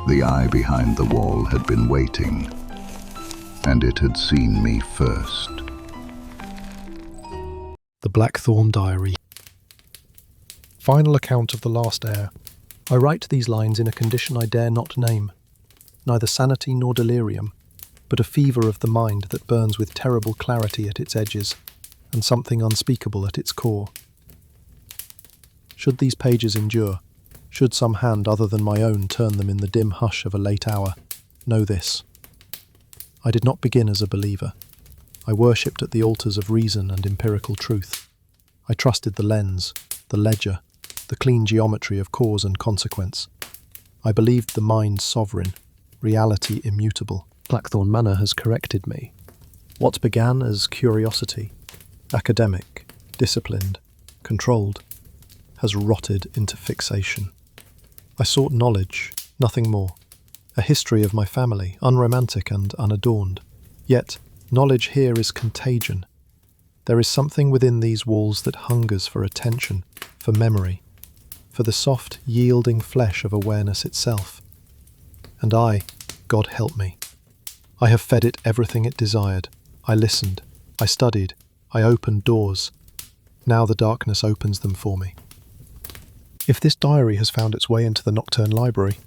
The eye behind the wall had been waiting, and it had seen me first. The Blackthorn Diary. Final account of the last heir. I write these lines in a condition I dare not name, neither sanity nor delirium, but a fever of the mind that burns with terrible clarity at its edges, and something unspeakable at its core. Should these pages endure, should some hand other than my own turn them in the dim hush of a late hour, know this. I did not begin as a believer. I worshipped at the altars of reason and empirical truth. I trusted the lens, the ledger, the clean geometry of cause and consequence. I believed the mind sovereign, reality immutable. Blackthorn Manor has corrected me. What began as curiosity, academic, disciplined, controlled, has rotted into fixation. I sought knowledge, nothing more. A history of my family, unromantic and unadorned. Yet, knowledge here is contagion. There is something within these walls that hungers for attention, for memory, for the soft, yielding flesh of awareness itself. And I, God help me, I have fed it everything it desired. I listened, I studied, I opened doors. Now the darkness opens them for me. If this diary has found its way into the Nocturne library,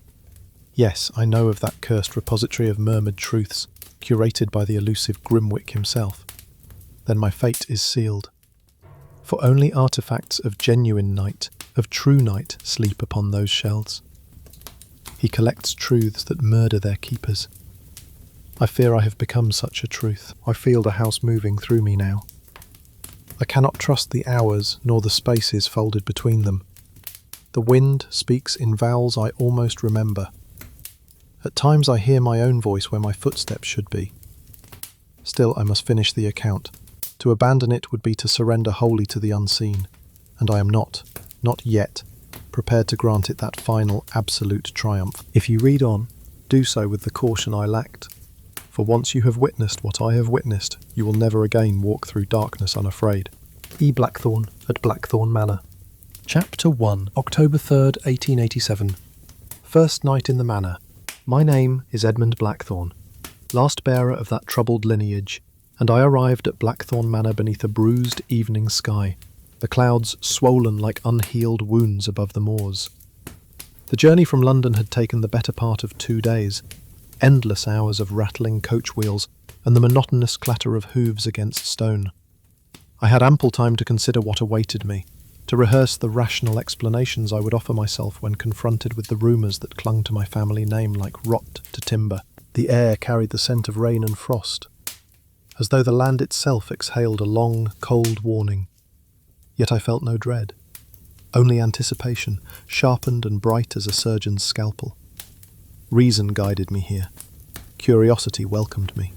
yes, I know of that cursed repository of murmured truths, curated by the elusive Grimwick himself, then my fate is sealed. For only artifacts of genuine night, of true night, sleep upon those shelves. He collects truths that murder their keepers. I fear I have become such a truth. I feel the house moving through me now. I cannot trust the hours nor the spaces folded between them. The wind speaks in vowels I almost remember. At times I hear my own voice where my footsteps should be. Still, I must finish the account. To abandon it would be to surrender wholly to the unseen, and I am not yet, prepared to grant it that final, absolute triumph. If you read on, do so with the caution I lacked. For once you have witnessed what I have witnessed, you will never again walk through darkness unafraid. E. Blackthorn at Blackthorn Manor. Chapter 1, October 3rd, 1887. First night in the manor. My name is Edmund Blackthorn, last bearer of that troubled lineage, and I arrived at Blackthorn Manor beneath a bruised evening sky, the clouds swollen like unhealed wounds above the moors. The journey from London had taken the better part of 2 days, endless hours of rattling coach wheels and the monotonous clatter of hooves against stone. I had ample time to consider what awaited me, to rehearse the rational explanations I would offer myself when confronted with the rumours that clung to my family name like rot to timber. The air carried the scent of rain and frost, as though the land itself exhaled a long, cold warning. Yet I felt no dread, only anticipation, sharpened and bright as a surgeon's scalpel. Reason guided me here. Curiosity welcomed me.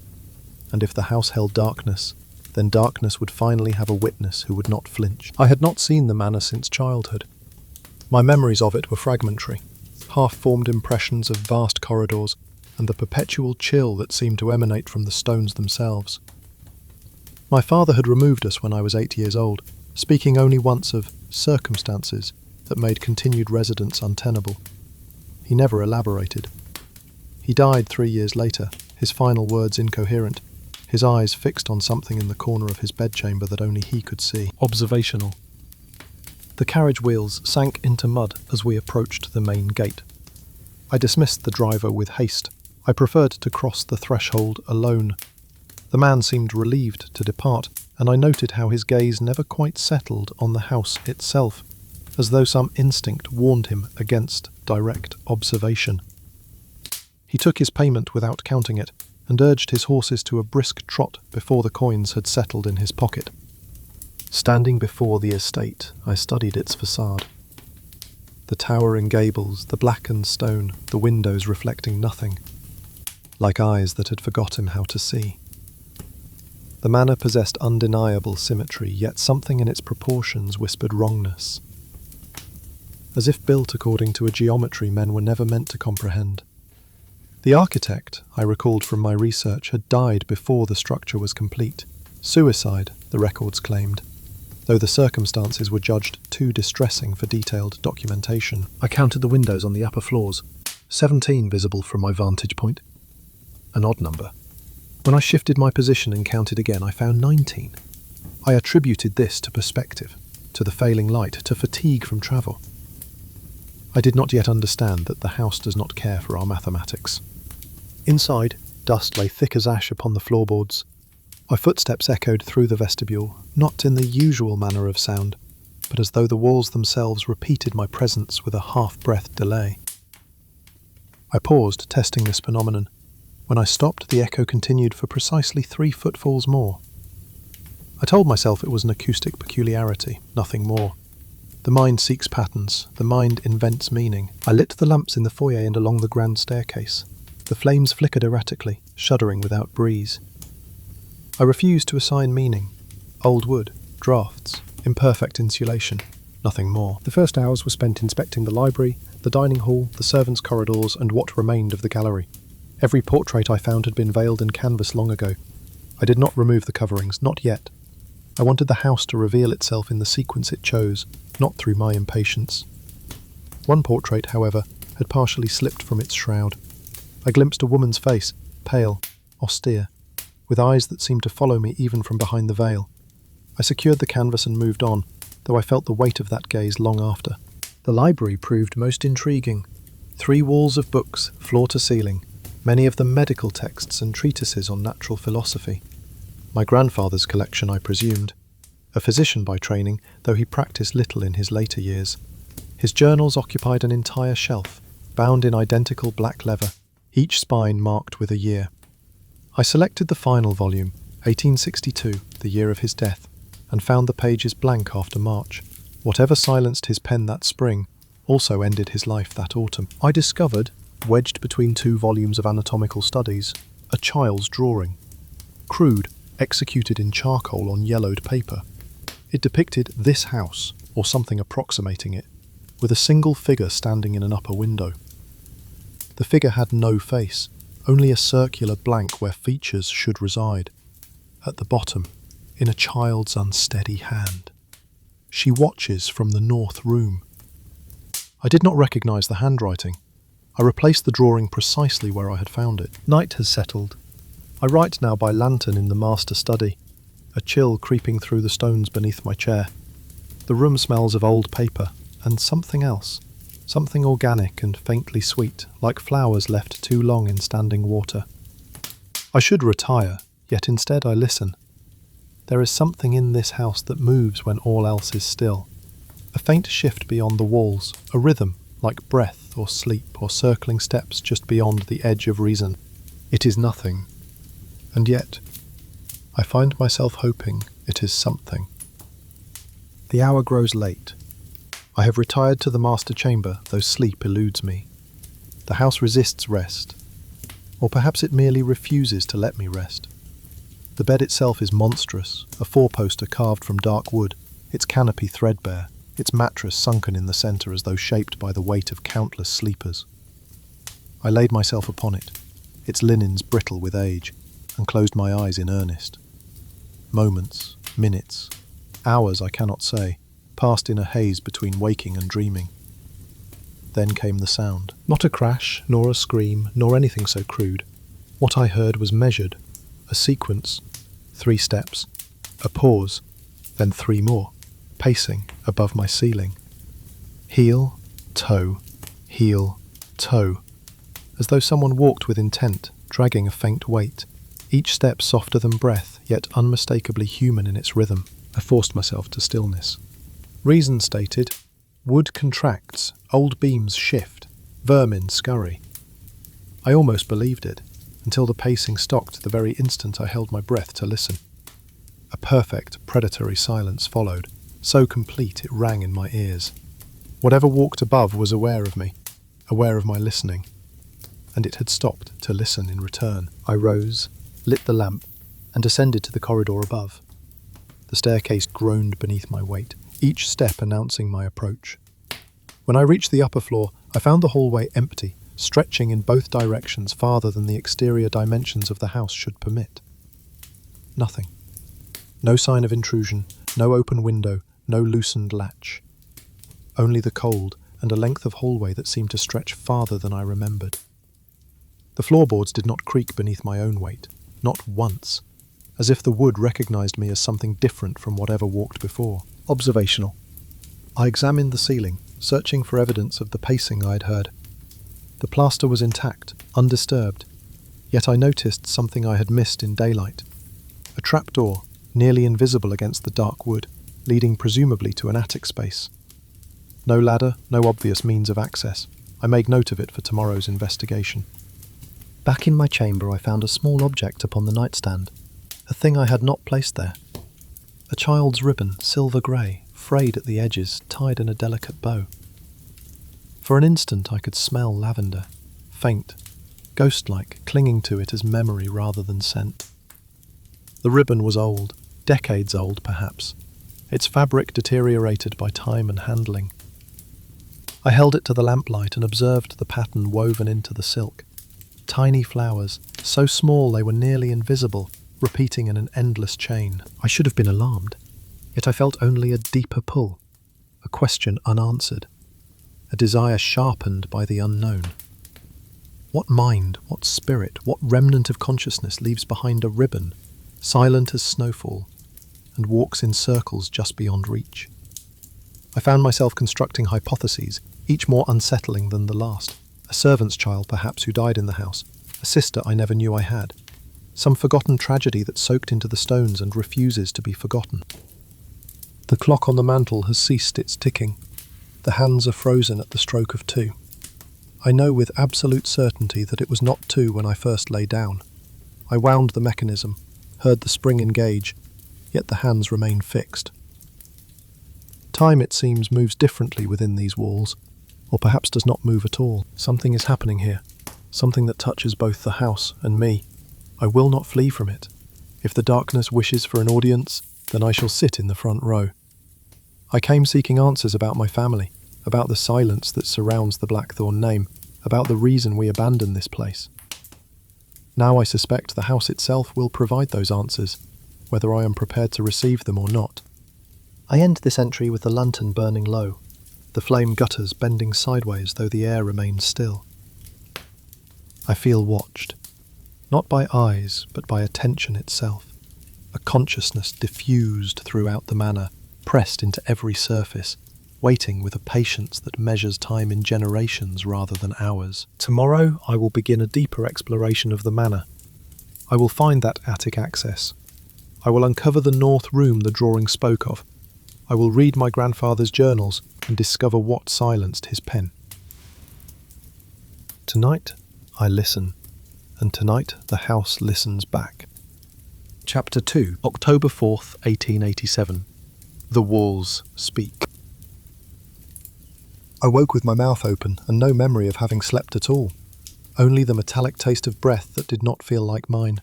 And if the house held darkness, then darkness would finally have a witness who would not flinch. I had not seen the manor since childhood. My memories of it were fragmentary, half-formed impressions of vast corridors and the perpetual chill that seemed to emanate from the stones themselves. My father had removed us when I was 8 years old, speaking only once of circumstances that made continued residence untenable. He never elaborated. He died 3 years later, his final words incoherent, his eyes fixed on something in the corner of his bedchamber that only he could see. Observational. The carriage wheels sank into mud as we approached the main gate. I dismissed the driver with haste. I preferred to cross the threshold alone. The man seemed relieved to depart, and I noted how his gaze never quite settled on the house itself, as though some instinct warned him against direct observation. He took his payment without counting it, and urged his horses to a brisk trot before the coins had settled in his pocket. Standing before the estate, I studied its facade. The towering gables, the blackened stone, the windows reflecting nothing, like eyes that had forgotten how to see. The manor possessed undeniable symmetry, yet something in its proportions whispered wrongness, as if built according to a geometry men were never meant to comprehend. The architect, I recalled from my research, had died before the structure was complete. Suicide, the records claimed, though the circumstances were judged too distressing for detailed documentation. I counted the windows on the upper floors. 17 visible from my vantage point. An odd number. When I shifted my position and counted again, I found 19. I attributed this to perspective, to the failing light, to fatigue from travel. I did not yet understand that the house does not care for our mathematics. Inside, dust lay thick as ash upon the floorboards. My footsteps echoed through the vestibule, not in the usual manner of sound, but as though the walls themselves repeated my presence with a half-breath delay. I paused, testing this phenomenon. When I stopped, the echo continued for precisely 3 footfalls more. I told myself it was an acoustic peculiarity, nothing more. The mind seeks patterns, the mind invents meaning. I lit the lamps in the foyer and along the grand staircase. The flames flickered erratically, shuddering without breeze. I refused to assign meaning. Old wood, drafts, imperfect insulation, nothing more. The first hours were spent inspecting the library, the dining hall, the servants' corridors, and what remained of the gallery. Every portrait I found had been veiled in canvas long ago. I did not remove the coverings, not yet. I wanted the house to reveal itself in the sequence it chose, not through my impatience. One portrait, however, had partially slipped from its shroud. I glimpsed a woman's face, pale, austere, with eyes that seemed to follow me even from behind the veil. I secured the canvas and moved on, though I felt the weight of that gaze long after. The library proved most intriguing. 3 walls of books, floor to ceiling, many of them medical texts and treatises on natural philosophy. My grandfather's collection, I presumed. A physician by training, though he practiced little in his later years. His journals occupied an entire shelf, bound in identical black leather, each spine marked with a year. I selected the final volume, 1862, the year of his death, and found the pages blank after March. Whatever silenced his pen that spring also ended his life that autumn. I discovered, wedged between 2 volumes of anatomical studies, a child's drawing. Crude, executed in charcoal on yellowed paper. It depicted this house, or something approximating it, with a single figure standing in an upper window. The figure had no face, only a circular blank where features should reside. At the bottom, in a child's unsteady hand. She watches from the north room. I did not recognize the handwriting. I replaced the drawing precisely where I had found it. Night has settled. I write now by lantern in the master study, a chill creeping through the stones beneath my chair. The room smells of old paper and something else, something organic and faintly sweet, like flowers left too long in standing water. I should retire, yet instead I listen. There is something in this house that moves when all else is still. A faint shift beyond the walls, a rhythm, like breath or sleep or circling steps just beyond the edge of reason. It is nothing. And yet, I find myself hoping it is something. The hour grows late. I have retired to the master chamber, though sleep eludes me. The house resists rest. Or perhaps it merely refuses to let me rest. The bed itself is monstrous, a 4-poster carved from dark wood, its canopy threadbare, its mattress sunken in the centre as though shaped by the weight of countless sleepers. I laid myself upon it, its linens brittle with age, and closed my eyes in earnest. Moments, minutes, hours I cannot say, passed in a haze between waking and dreaming. Then came the sound. Not a crash, nor a scream, nor anything so crude. What I heard was measured, a sequence, 3 steps, a pause, then 3 more, pacing above my ceiling. Heel, toe, heel, toe, as though someone walked with intent, dragging a faint weight, each step softer than breath, yet unmistakably human in its rhythm. I forced myself to stillness. Reason stated, wood contracts, old beams shift, vermin scurry. I almost believed it, until the pacing stopped the very instant I held my breath to listen. A perfect, predatory silence followed, so complete it rang in my ears. Whatever walked above was aware of me, aware of my listening, and it had stopped to listen in return. I rose, lit the lamp, and descended to the corridor above. The staircase groaned beneath my weight, each step announcing my approach. When I reached the upper floor, I found the hallway empty, stretching in both directions farther than the exterior dimensions of the house should permit. Nothing. No sign of intrusion, no open window, no loosened latch. Only the cold and a length of hallway that seemed to stretch farther than I remembered. The floorboards did not creak beneath my own weight, not once, as if the wood recognized me as something different from whatever walked before. Observational. I examined the ceiling, searching for evidence of the pacing I had heard. The plaster was intact, undisturbed, yet I noticed something I had missed in daylight. A trapdoor, nearly invisible against the dark wood, leading presumably to an attic space. No ladder, no obvious means of access. I made note of it for tomorrow's investigation. Back in my chamber I found a small object upon the nightstand, a thing I had not placed there. A child's ribbon, silver grey, frayed at the edges, tied in a delicate bow. For an instant I could smell lavender, faint, ghost-like, clinging to it as memory rather than scent. The ribbon was old, decades old perhaps, its fabric deteriorated by time and handling. I held it to the lamplight and observed the pattern woven into the silk. Tiny flowers, so small they were nearly invisible, repeating in an endless chain. I should have been alarmed, yet I felt only a deeper pull, a question unanswered, a desire sharpened by the unknown. What mind, what spirit, what remnant of consciousness leaves behind a ribbon, silent as snowfall, and walks in circles just beyond reach? I found myself constructing hypotheses, each more unsettling than the last. A servant's child, perhaps, who died in the house. A sister I never knew I had. Some forgotten tragedy that soaked into the stones and refuses to be forgotten. The clock on the mantel has ceased its ticking. The hands are frozen at the stroke of 2. I know with absolute certainty that it was not 2 when I first lay down. I wound the mechanism, heard the spring engage, yet the hands remain fixed. Time, it seems, moves differently within these walls, or perhaps does not move at all. Something is happening here, something that touches both the house and me. I will not flee from it. If the darkness wishes for an audience, then I shall sit in the front row. I came seeking answers about my family, about the silence that surrounds the Blackthorn name, about the reason we abandoned this place. Now I suspect the house itself will provide those answers, whether I am prepared to receive them or not. I end this entry with the lantern burning low, the flame gutters bending sideways though the air remains still. I feel watched, not by eyes, but by attention itself, a consciousness diffused throughout the manor, pressed into every surface, waiting with a patience that measures time in generations rather than hours. Tomorrow I will begin a deeper exploration of the manor. I will find that attic access. I will uncover the north room the drawing spoke of. I will read my grandfather's journals and discover what silenced his pen. Tonight I listen, and tonight the house listens back. Chapter 2, October 4th, 1887. The Walls Speak. I woke with my mouth open and no memory of having slept at all, only the metallic taste of breath that did not feel like mine.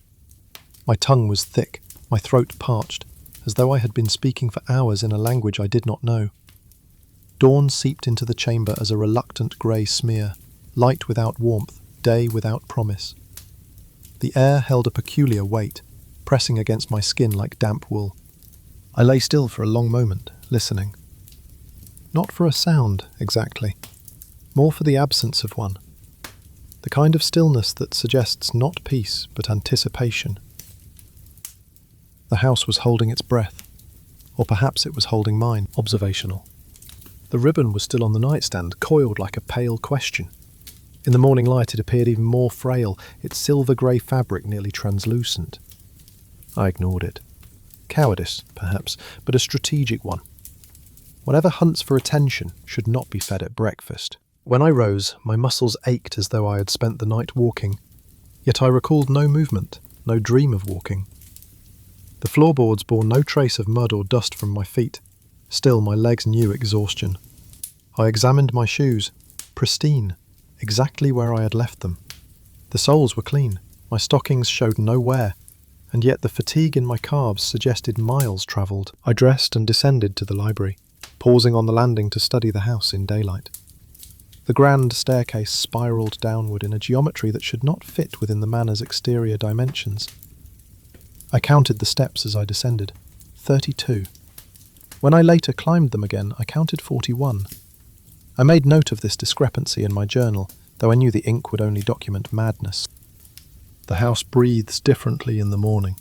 My tongue was thick, my throat parched, as though I had been speaking for hours in a language I did not know. Dawn seeped into the chamber as a reluctant grey smear, light without warmth, day without promise. The air held a peculiar weight, pressing against my skin like damp wool. I lay still for a long moment, listening. Not for a sound, exactly. More for the absence of one. The kind of stillness that suggests not peace, but anticipation. The house was holding its breath. Or perhaps it was holding mine. Observational. The ribbon was still on the nightstand, coiled like a pale question. In the morning light it appeared even more frail, its silver-grey fabric nearly translucent. I ignored it. Cowardice, perhaps, but a strategic one. Whatever hunts for attention should not be fed at breakfast. When I rose, my muscles ached as though I had spent the night walking, yet I recalled no movement, no dream of walking. The floorboards bore no trace of mud or dust from my feet. Still, my legs knew exhaustion. I examined my shoes, pristine, exactly where I had left them. The soles were clean, my stockings showed no wear, and yet the fatigue in my calves suggested miles travelled. I dressed and descended to the library, pausing on the landing to study the house in daylight. The grand staircase spiralled downward in a geometry that should not fit within the manor's exterior dimensions. I counted the steps as I descended. 32. When I later climbed them again, I counted 41. I made note of this discrepancy in my journal, though I knew the ink would only document madness. The house breathes differently in the morning.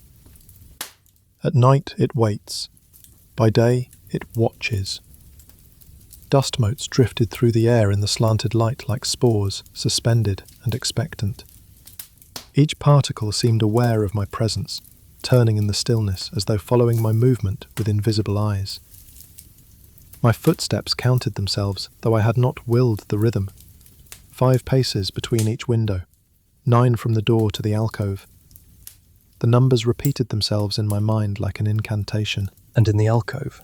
At night it waits. By day it watches. Dust motes drifted through the air in the slanted light like spores, suspended and expectant. Each particle seemed aware of my presence, turning in the stillness as though following my movement with invisible eyes. My footsteps counted themselves, though I had not willed the rhythm. 5 paces between each window, 9 from the door to the alcove. The numbers repeated themselves in my mind like an incantation, and in the alcove,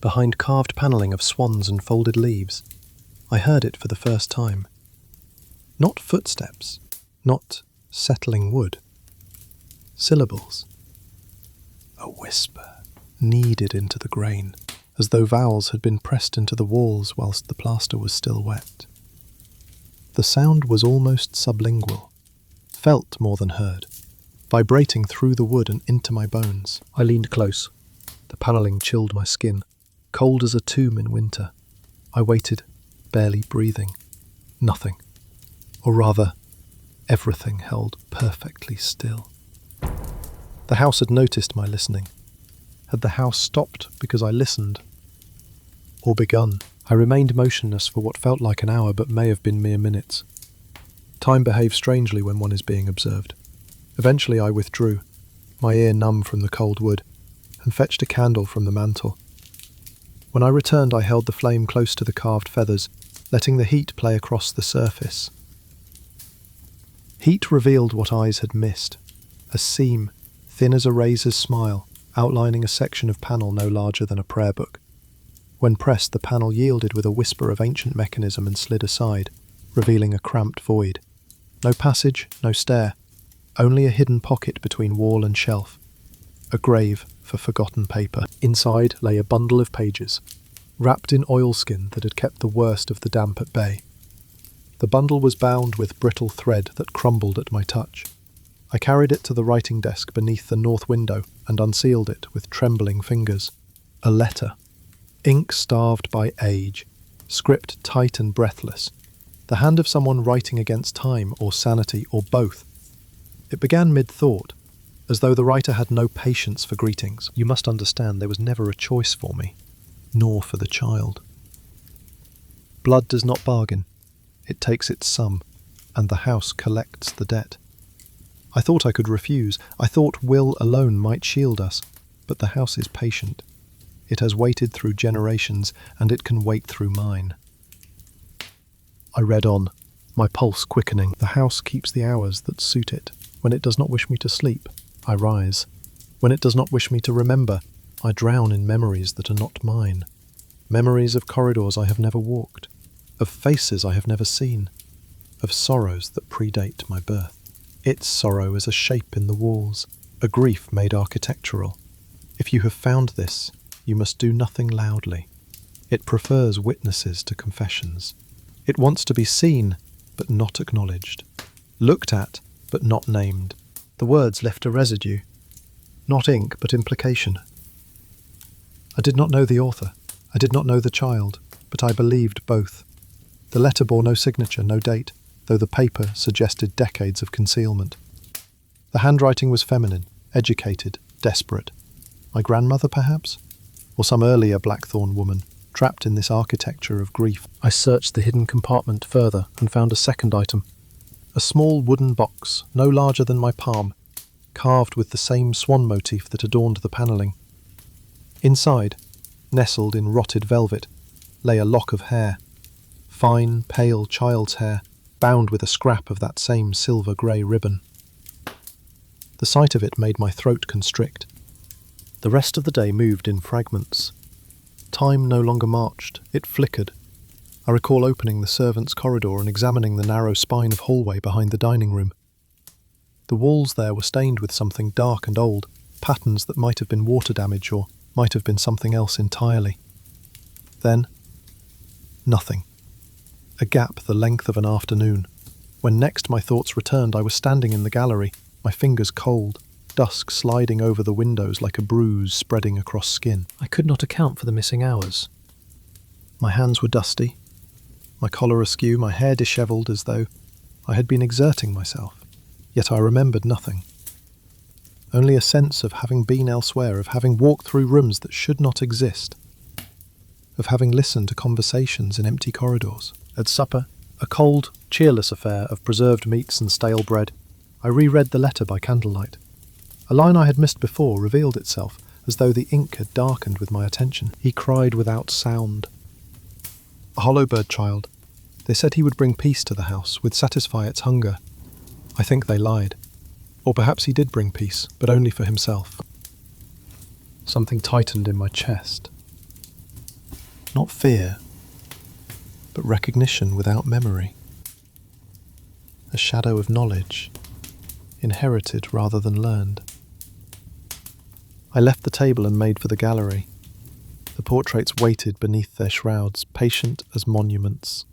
behind carved panelling of swans and folded leaves, I heard it for the first time. Not footsteps, not settling wood. Syllables. A whisper, kneaded into the grain, as though vowels had been pressed into the walls whilst the plaster was still wet. The sound was almost sublingual, felt more than heard, vibrating through the wood and into my bones. I leaned close. The panelling chilled my skin, cold as a tomb in winter. I waited, barely breathing. Nothing. Or rather, everything held perfectly still. The house had noticed my listening. Had the house stopped because I listened? Or begun? I remained motionless for what felt like an hour but may have been mere minutes. Time behaves strangely when one is being observed. Eventually I withdrew, my ear numb from the cold wood, and fetched a candle from the mantel. When I returned I held the flame close to the carved feathers, letting the heat play across the surface. Heat revealed what eyes had missed, a seam, thin as a razor's smile, outlining a section of panel no larger than a prayer book. When pressed, the panel yielded with a whisper of ancient mechanism and slid aside, revealing a cramped void. No passage, no stair, only a hidden pocket between wall and shelf. A grave for forgotten paper. Inside lay a bundle of pages, wrapped in oilskin that had kept the worst of the damp at bay. The bundle was bound with brittle thread that crumbled at my touch. I carried it to the writing desk beneath the north window and unsealed it with trembling fingers. A letter. Ink starved by age, script tight and breathless, the hand of someone writing against time or sanity or both. It began mid-thought, as though the writer had no patience for greetings. You must understand there was never a choice for me, nor for the child. Blood does not bargain. It takes its sum, and the house collects the debt. I thought I could refuse. I thought will alone might shield us, but the house is patient. It has waited through generations, and it can wait through mine. I read on, my pulse quickening. The house keeps the hours that suit it. When it does not wish me to sleep, I rise. When it does not wish me to remember, I drown in memories that are not mine. Memories of corridors I have never walked, of faces I have never seen, of sorrows that predate my birth. Its sorrow is a shape in the walls, a grief made architectural. If you have found this, you must do nothing loudly. It prefers witnesses to confessions. It wants to be seen, but not acknowledged. Looked at, but not named. The words left a residue. Not ink, but implication. I did not know the author. I did not know the child, but I believed both. The letter bore no signature, no date, though the paper suggested decades of concealment. The handwriting was feminine, educated, desperate. My grandmother, perhaps? Or some earlier Blackthorn woman, trapped in this architecture of grief. I searched the hidden compartment further and found a second item. A small wooden box, no larger than my palm, carved with the same swan motif that adorned the panelling. Inside, nestled in rotted velvet, lay a lock of hair. Fine, pale child's hair, bound with a scrap of that same silver-grey ribbon. The sight of it made my throat constrict. The rest of the day moved in fragments. Time no longer marched, it flickered. I recall opening the servants' corridor and examining the narrow spine of hallway behind the dining room. The walls there were stained with something dark and old, patterns that might have been water damage or might have been something else entirely. Then, nothing. A gap the length of an afternoon. When next my thoughts returned, I was standing in the gallery, my fingers cold, dusk sliding over the windows like a bruise spreading across skin. I could not account for the missing hours. My hands were dusty. my collar askew, my hair dishevelled as though I had been exerting myself. Yet I remembered nothing. Only a sense of having been elsewhere, of having walked through rooms that should not exist, of having listened to conversations in empty corridors. At supper, a cold, cheerless affair of preserved meats and stale bread, I reread the letter by candlelight. A line I had missed before revealed itself, as though the ink had darkened with my attention. He cried without sound. A hollow bird child. They said he would bring peace to the house, would satisfy its hunger. I think they lied. Or perhaps he did bring peace, but only for himself. Something tightened in my chest. Not fear, but recognition without memory. A shadow of knowledge, inherited rather than learned. I left the table and made for the gallery. The portraits waited beneath their shrouds, patient as monuments.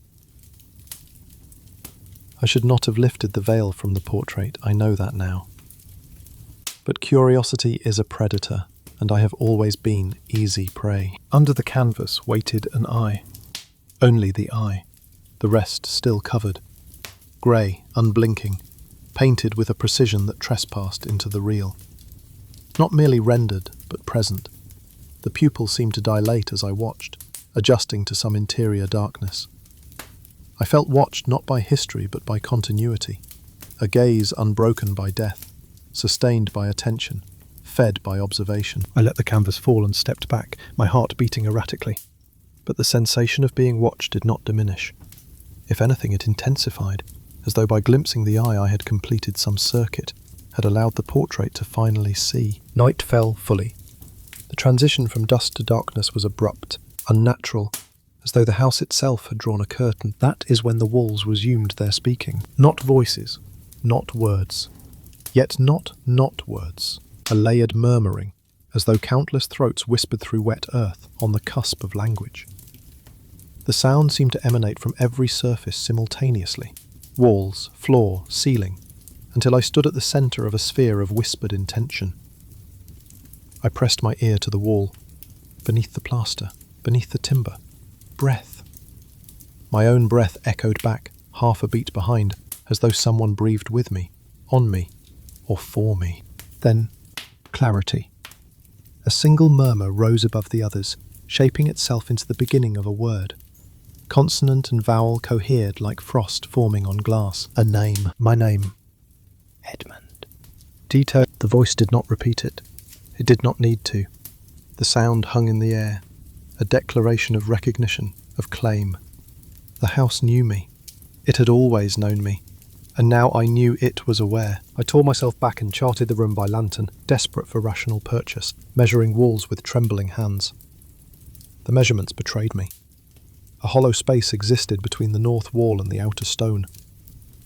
I should not have lifted the veil from the portrait, I know that now. But curiosity is a predator, and I have always been easy prey. Under the canvas waited an eye. Only the eye, the rest still covered. Grey, unblinking, painted with a precision that trespassed into the real. Not merely rendered, but present. The pupil seemed to dilate as I watched, adjusting to some interior darkness. I felt watched not by history but by continuity, a gaze unbroken by death, sustained by attention, fed by observation. I let the canvas fall and stepped back, my heart beating erratically. But the sensation of being watched did not diminish. If anything, it intensified, as though by glimpsing the eye I had completed some circuit, had allowed the portrait to finally see. Night fell fully. The transition from dusk to darkness was abrupt, unnatural, as though the house itself had drawn a curtain. That is when the walls resumed their speaking. Not voices, not words. Yet not words. A layered murmuring, as though countless throats whispered through wet earth on the cusp of language. The sound seemed to emanate from every surface simultaneously. Walls, floor, ceiling, until I stood at the centre of a sphere of whispered intention. I pressed my ear to the wall, beneath the plaster, beneath the timber. Breath. My own breath echoed back, half a beat behind, as though someone breathed with me, on me, or for me. Then, clarity. A single murmur rose above the others, shaping itself into the beginning of a word. Consonant and vowel cohered like frost forming on glass. A name. My name. Edmund. Detail. The voice did not repeat it. It did not need to. The sound hung in the air, a declaration of recognition, of claim. The house knew me. It had always known me, and now I knew it was aware. I tore myself back and charted the room by lantern, desperate for rational purchase, measuring walls with trembling hands. The measurements betrayed me. A hollow space existed between the north wall and the outer stone.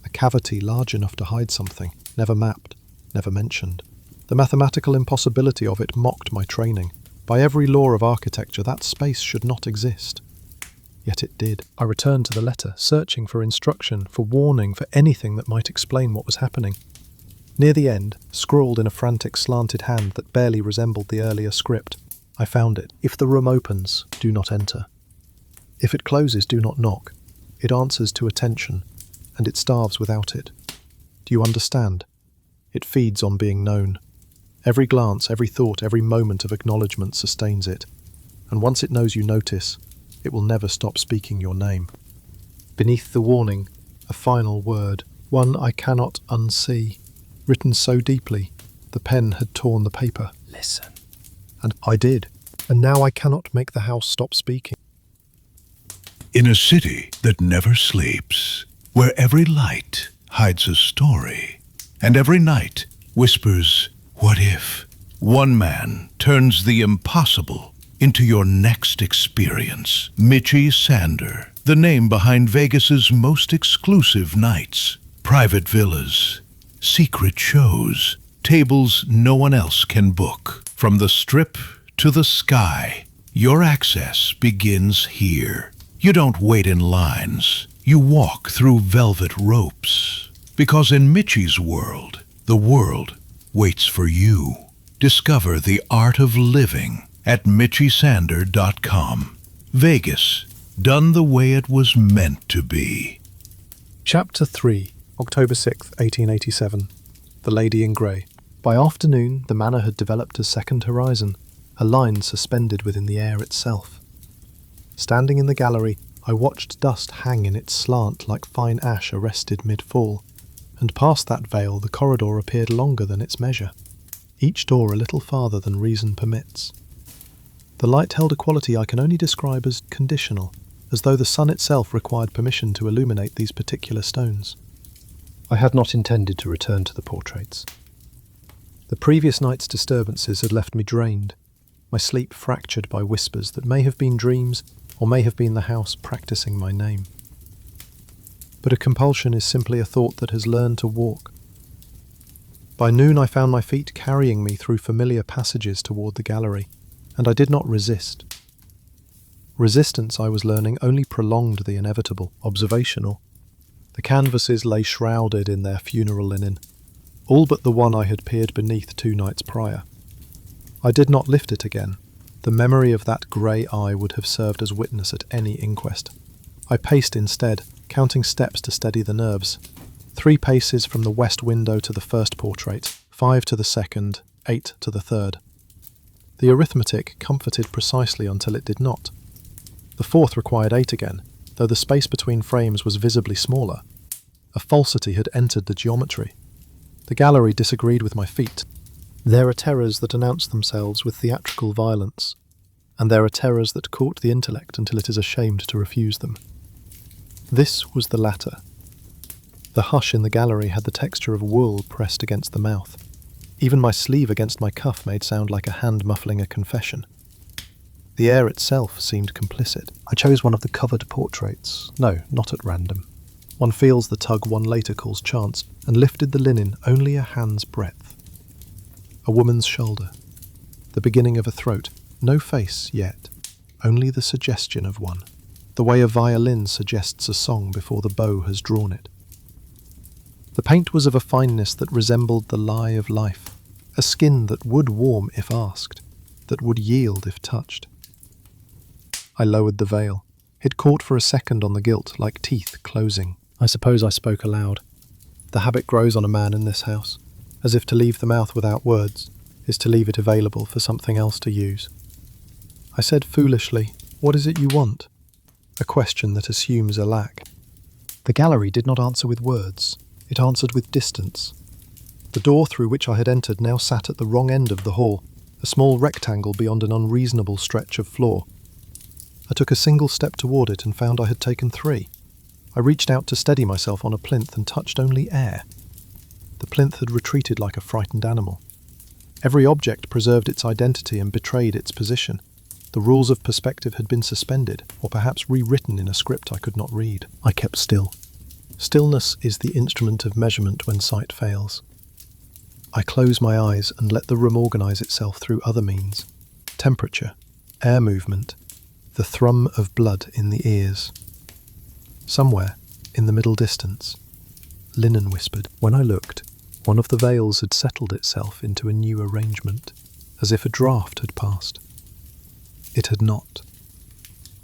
A cavity large enough to hide something, never mapped, never mentioned. The mathematical impossibility of it mocked my training. By every law of architecture, that space should not exist. Yet it did. I returned to the letter, searching for instruction, for warning, for anything that might explain what was happening. Near the end, scrawled in a frantic, slanted hand that barely resembled the earlier script, I found it. If the room opens, do not enter. If it closes, do not knock. It answers to attention, and it starves without it. Do you understand? It feeds on being known. Every glance, every thought, every moment of acknowledgement sustains it, and once it knows you notice, it will never stop speaking your name. Beneath the warning, a final word, one I cannot unsee, written so deeply, the pen had torn the paper. Listen. And I did, and now I cannot make the house stop speaking. In a city that never sleeps, where every light hides a story, and every night whispers, "What if?" one man turns the impossible into your next experience. Mitchie Sander, the name behind Vegas's most exclusive nights, private villas, secret shows, tables no one else can book. From the Strip to the sky, your access begins here. You don't wait in lines. You walk through velvet ropes. Because in Mitchie's world, the world waits for you. Discover the art of living at mitchiesander.com. Vegas, done the way it was meant to be. Chapter 3, October 6th, 1887. The Lady in Grey. By afternoon, the manor had developed a second horizon, a line suspended within the air itself. Standing in the gallery, I watched dust hang in its slant like fine ash arrested mid-fall, and past that veil the corridor appeared longer than its measure, each door a little farther than reason permits. The light held a quality I can only describe as conditional, as though the sun itself required permission to illuminate these particular stones. I had not intended to return to the portraits. The previous night's disturbances had left me drained, my sleep fractured by whispers that may have been dreams or may have been the house practicing my name. But a compulsion is simply a thought that has learned to walk. By noon I found my feet carrying me through familiar passages toward the gallery, and I did not resist. Resistance, I was learning, only prolonged the inevitable, observational. The canvases lay shrouded in their funeral linen, all but the one I had peered beneath 2 nights prior. I did not lift it again. The memory of that grey eye would have served as witness at any inquest. I paced instead, counting steps to steady the nerves. 3 paces from the west window to the first portrait, 5 to the second, 8 to the third. The arithmetic comforted precisely until it did not. The fourth required 8 again, though the space between frames was visibly smaller. A falsity had entered the geometry. The gallery disagreed with my feet. There are terrors that announce themselves with theatrical violence, and there are terrors that court the intellect until it is ashamed to refuse them. This was the latter. The hush in the gallery had the texture of wool pressed against the mouth. Even my sleeve against my cuff made sound like a hand muffling a confession. The air itself seemed complicit. I chose one of the covered portraits. No, not at random. One feels the tug one later calls chance, and lifted the linen only a hand's breadth. A woman's shoulder. The beginning of a throat. No face yet. Only the suggestion of one. The way a violin suggests a song before the bow has drawn it. The paint was of a fineness that resembled the lie of life. A skin that would warm if asked, that would yield if touched. I lowered the veil. It caught for a second on the gilt, like teeth closing. I suppose I spoke aloud. The habit grows on a man in this house, as if to leave the mouth without words is to leave it available for something else to use. I said foolishly, "What is it you want?" A question that assumes a lack. The gallery did not answer with words. It answered with distance. The door through which I had entered now sat at the wrong end of the hall, a small rectangle beyond an unreasonable stretch of floor. I took a single step toward it and found I had taken 3. I reached out to steady myself on a plinth and touched only air. The plinth had retreated like a frightened animal. Every object preserved its identity and betrayed its position. The rules of perspective had been suspended, or perhaps rewritten in a script I could not read. I kept still. Stillness is the instrument of measurement when sight fails. I close my eyes and let the room organise itself through other means. Temperature, air movement, the thrum of blood in the ears. Somewhere, in the middle distance, linen whispered. When I looked, one of the veils had settled itself into a new arrangement, as if a draught had passed. It had not.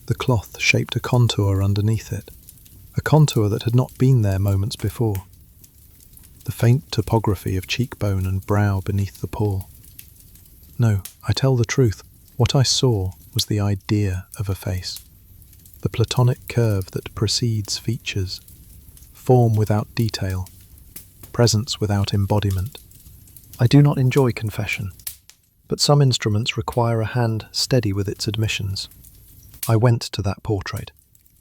The cloth shaped a contour underneath it, a contour that had not been there moments before. The faint topography of cheekbone and brow beneath the pall. No, I tell the truth, what I saw was the idea of a face. The platonic curve that precedes features, form without detail, presence without embodiment. I do not enjoy confession, but some instruments require a hand steady with its admissions. I went to that portrait.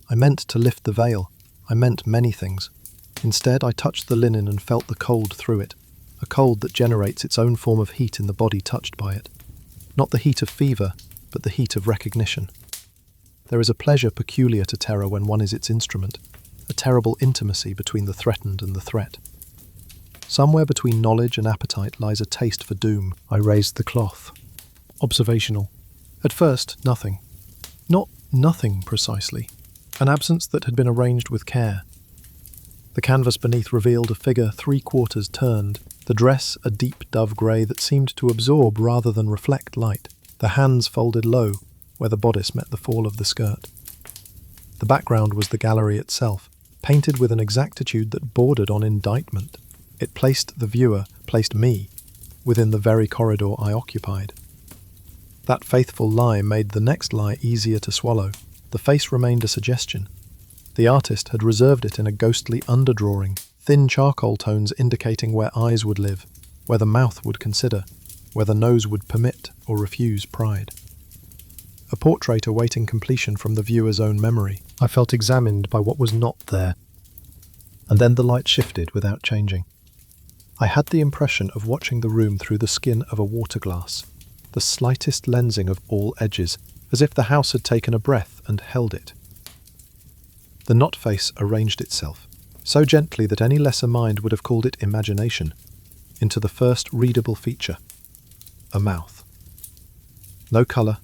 I meant to lift the veil. I meant many things. Instead, I touched the linen and felt the cold through it, a cold that generates its own form of heat in the body touched by it. Not the heat of fever, but the heat of recognition. There is a pleasure peculiar to terror when one is its instrument, a terrible intimacy between the threatened and the threat. Somewhere between knowledge and appetite lies a taste for doom. I raised the cloth. Observational. At first, nothing. Not nothing precisely. An absence that had been arranged with care. The canvas beneath revealed a figure 3/4 turned, the dress a deep dove grey that seemed to absorb rather than reflect light, the hands folded low, where the bodice met the fall of the skirt. The background was the gallery itself, painted with an exactitude that bordered on indictment. It placed me, within the very corridor I occupied. That faithful lie made the next lie easier to swallow. The face remained a suggestion. The artist had reserved it in a ghostly underdrawing, thin charcoal tones indicating where eyes would live, where the mouth would consider, where the nose would permit or refuse pride. A portrait awaiting completion from the viewer's own memory. I felt examined by what was not there. And then the light shifted without changing. I had the impression of watching the room through the skin of a water glass, the slightest lensing of all edges, as if the house had taken a breath and held it. The knot face arranged itself, so gently that any lesser mind would have called it imagination, into the first readable feature, a mouth. No colour,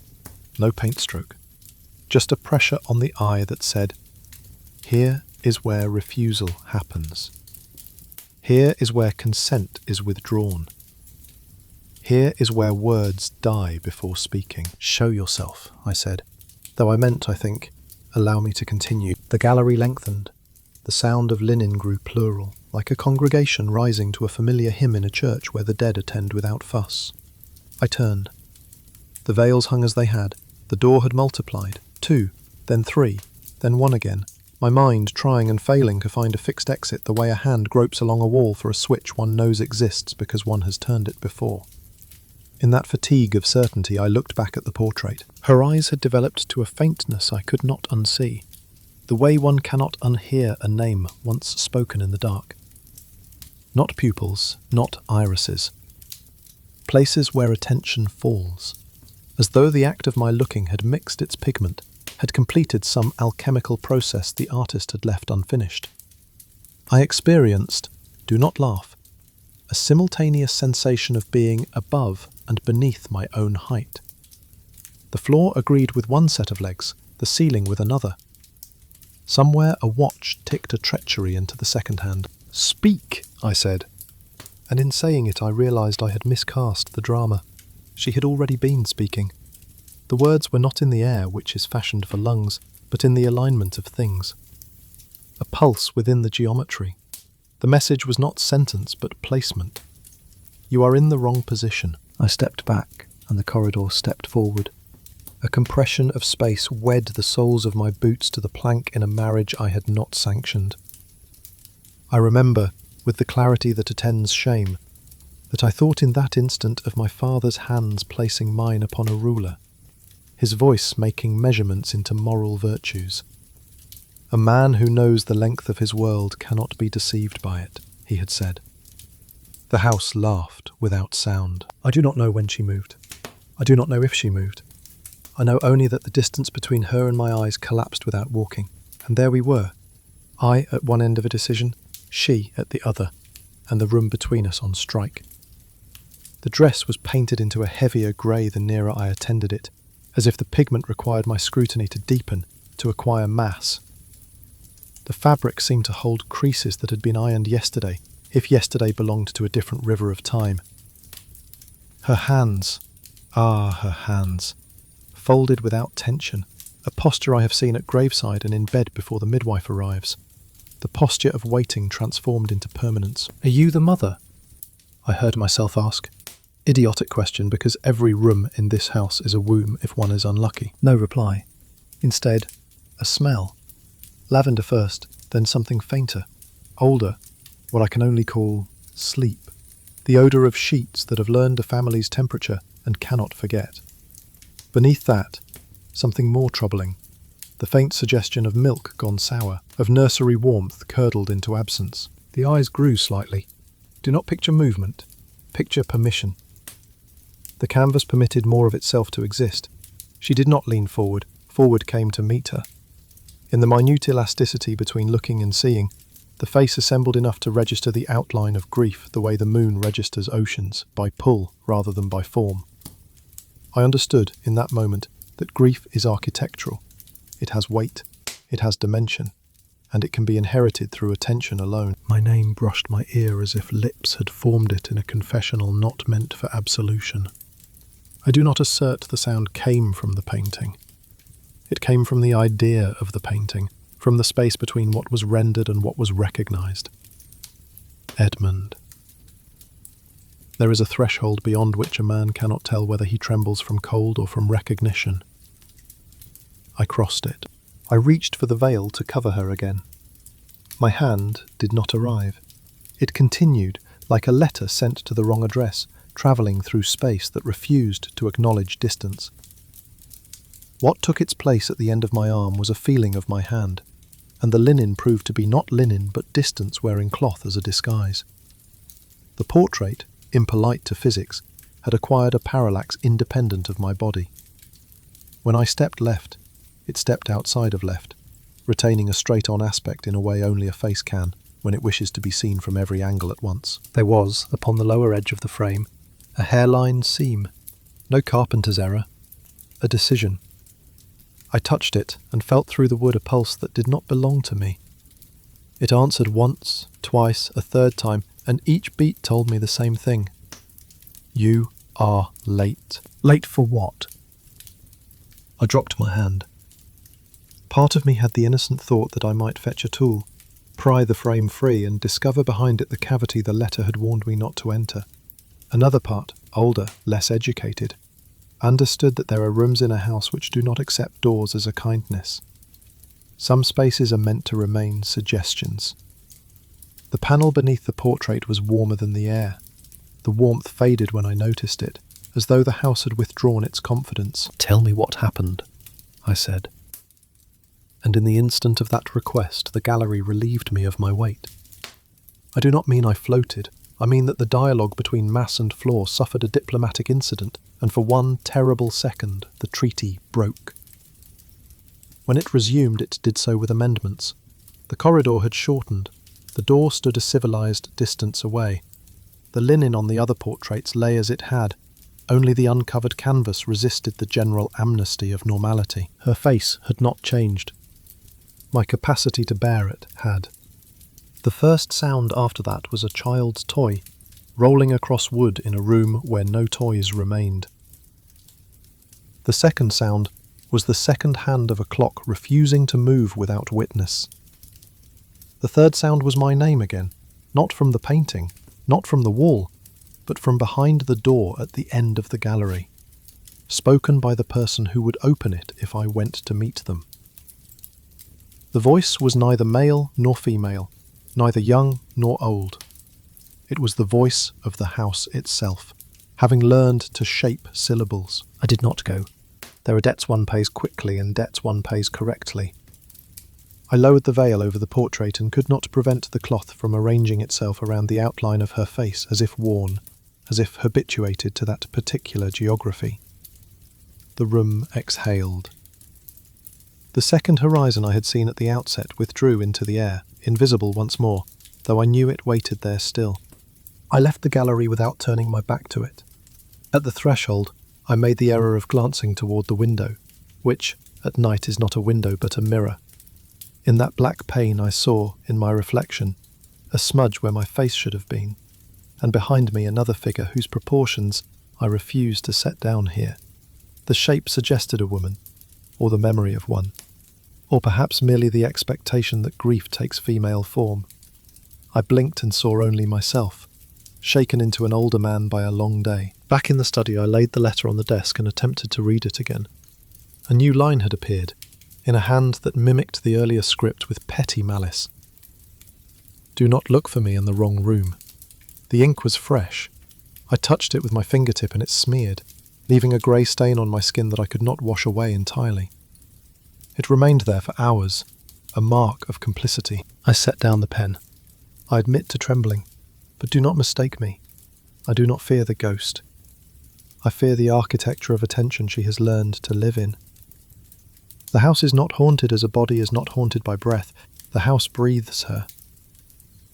no paint stroke, just a pressure on the eye that said, "Here is where refusal happens. Here is where consent is withdrawn. Here is where words die before speaking." "Show yourself," I said, though I meant, I think, "allow me to continue." The gallery lengthened. The sound of linen grew plural, like a congregation rising to a familiar hymn in a church where the dead attend without fuss. I turned. The veils hung as they had. The door had multiplied, 2, then 3, then 1 again, my mind trying and failing to find a fixed exit the way a hand gropes along a wall for a switch one knows exists because one has turned it before. In that fatigue of certainty, I looked back at the portrait. Her eyes had developed to a faintness I could not unsee, the way one cannot unhear a name once spoken in the dark. Not pupils, not irises. Places where attention falls, as though the act of my looking had mixed its pigment, had completed some alchemical process the artist had left unfinished. I experienced, do not laugh, a simultaneous sensation of being above and beneath my own height. The floor agreed with one set of legs, the ceiling with another. Somewhere a watch ticked a treachery into the second hand. "Speak," I said, and in saying it I realised I had miscast the drama. She had already been speaking. The words were not in the air, which is fashioned for lungs, but in the alignment of things. A pulse within the geometry. The message was not sentence, but placement. "You are in the wrong position." I stepped back, and the corridor stepped forward. A compression of space wed the soles of my boots to the plank in a marriage I had not sanctioned. I remember, with the clarity that attends shame, that I thought in that instant of my father's hands placing mine upon a ruler, his voice making measurements into moral virtues. "A man who knows the length of his world cannot be deceived by it," he had said. The house laughed without sound. I do not know when she moved. I do not know if she moved. I know only that the distance between her and my eyes collapsed without walking, and there we were, I at one end of a decision, she at the other, and the room between us on strike. The dress was painted into a heavier grey the nearer I attended it, as if the pigment required my scrutiny to deepen, to acquire mass. The fabric seemed to hold creases that had been ironed yesterday, if yesterday belonged to a different river of time. Her hands, her hands, folded without tension, a posture I have seen at graveside and in bed before the midwife arrives. The posture of waiting transformed into permanence. "Are you the mother?" I heard myself ask. Idiotic question, because every room in this house is a womb if one is unlucky. No reply. Instead, a smell. Lavender first, then something fainter, older, what I can only call sleep. The odour of sheets that have learned a family's temperature and cannot forget. Beneath that, something more troubling. The faint suggestion of milk gone sour, of nursery warmth curdled into absence. The eyes grew slightly. Do not picture movement. Picture permission. The canvas permitted more of itself to exist. She did not lean forward. Forward came to meet her. In the minute elasticity between looking and seeing, the face assembled enough to register the outline of grief the way the moon registers oceans, by pull rather than by form. I understood, in that moment, that grief is architectural. It has weight, it has dimension, and it can be inherited through attention alone. My name brushed my ear as if lips had formed it in a confessional not meant for absolution. I do not assert the sound came from the painting. It came from the idea of the painting, from the space between what was rendered and what was recognised. Edmund. There is a threshold beyond which a man cannot tell whether he trembles from cold or from recognition. I crossed it. I reached for the veil to cover her again. My hand did not arrive. It continued, like a letter sent to the wrong address, travelling through space that refused to acknowledge distance. What took its place at the end of my arm was a feeling of my hand, and the linen proved to be not linen but distance-wearing cloth as a disguise. The portrait, impolite to physics, had acquired a parallax independent of my body. When I stepped left, it stepped outside of left, retaining a straight-on aspect in a way only a face can, when it wishes to be seen from every angle at once. There was, upon the lower edge of the frame, a hairline seam. No carpenter's error. A decision. I touched it and felt through the wood a pulse that did not belong to me. It answered once, twice, a third time, and each beat told me the same thing. You are late. Late for what? I dropped my hand. Part of me had the innocent thought that I might fetch a tool, pry the frame free and discover behind it the cavity the letter had warned me not to enter. Another part, older, less educated, understood that there are rooms in a house which do not accept doors as a kindness. Some spaces are meant to remain suggestions. The panel beneath the portrait was warmer than the air. The warmth faded when I noticed it, as though the house had withdrawn its confidence. "Tell me what happened," I said. And in the instant of that request, the gallery relieved me of my weight. I do not mean I floated. I mean that the dialogue between mass and floor suffered a diplomatic incident, and for one terrible second the treaty broke. When it resumed, it did so with amendments. The corridor had shortened. The door stood a civilized distance away. The linen on the other portraits lay as it had. Only the uncovered canvas resisted the general amnesty of normality. Her face had not changed. My capacity to bear it had. The first sound after that was a child's toy, rolling across wood in a room where no toys remained. The second sound was the second hand of a clock refusing to move without witness. The third sound was my name again, not from the painting, not from the wall, but from behind the door at the end of the gallery, spoken by the person who would open it if I went to meet them. The voice was neither male nor female, neither young nor old. It was the voice of the house itself, having learned to shape syllables. I did not go. There are debts one pays quickly and debts one pays correctly. I lowered the veil over the portrait and could not prevent the cloth from arranging itself around the outline of her face as if worn, as if habituated to that particular geography. The room exhaled. The second horizon I had seen at the outset withdrew into the air, invisible once more, though I knew it waited there still. I left the gallery without turning my back to it. At the threshold, I made the error of glancing toward the window, which, at night, is not a window but a mirror. In that black pane I saw, in my reflection, a smudge where my face should have been, and behind me another figure whose proportions I refused to set down here. The shape suggested a woman, or the memory of one, or perhaps merely the expectation that grief takes female form. I blinked and saw only myself, shaken into an older man by a long day. Back in the study I laid the letter on the desk and attempted to read it again. A new line had appeared, in a hand that mimicked the earlier script with petty malice. Do not look for me in the wrong room. The ink was fresh. I touched it with my fingertip and it smeared, leaving a grey stain on my skin that I could not wash away entirely. It remained there for hours, a mark of complicity. I set down the pen. I admit to trembling, but do not mistake me. I do not fear the ghost. I fear the architecture of attention she has learned to live in. The house is not haunted as a body is not haunted by breath. The house breathes her.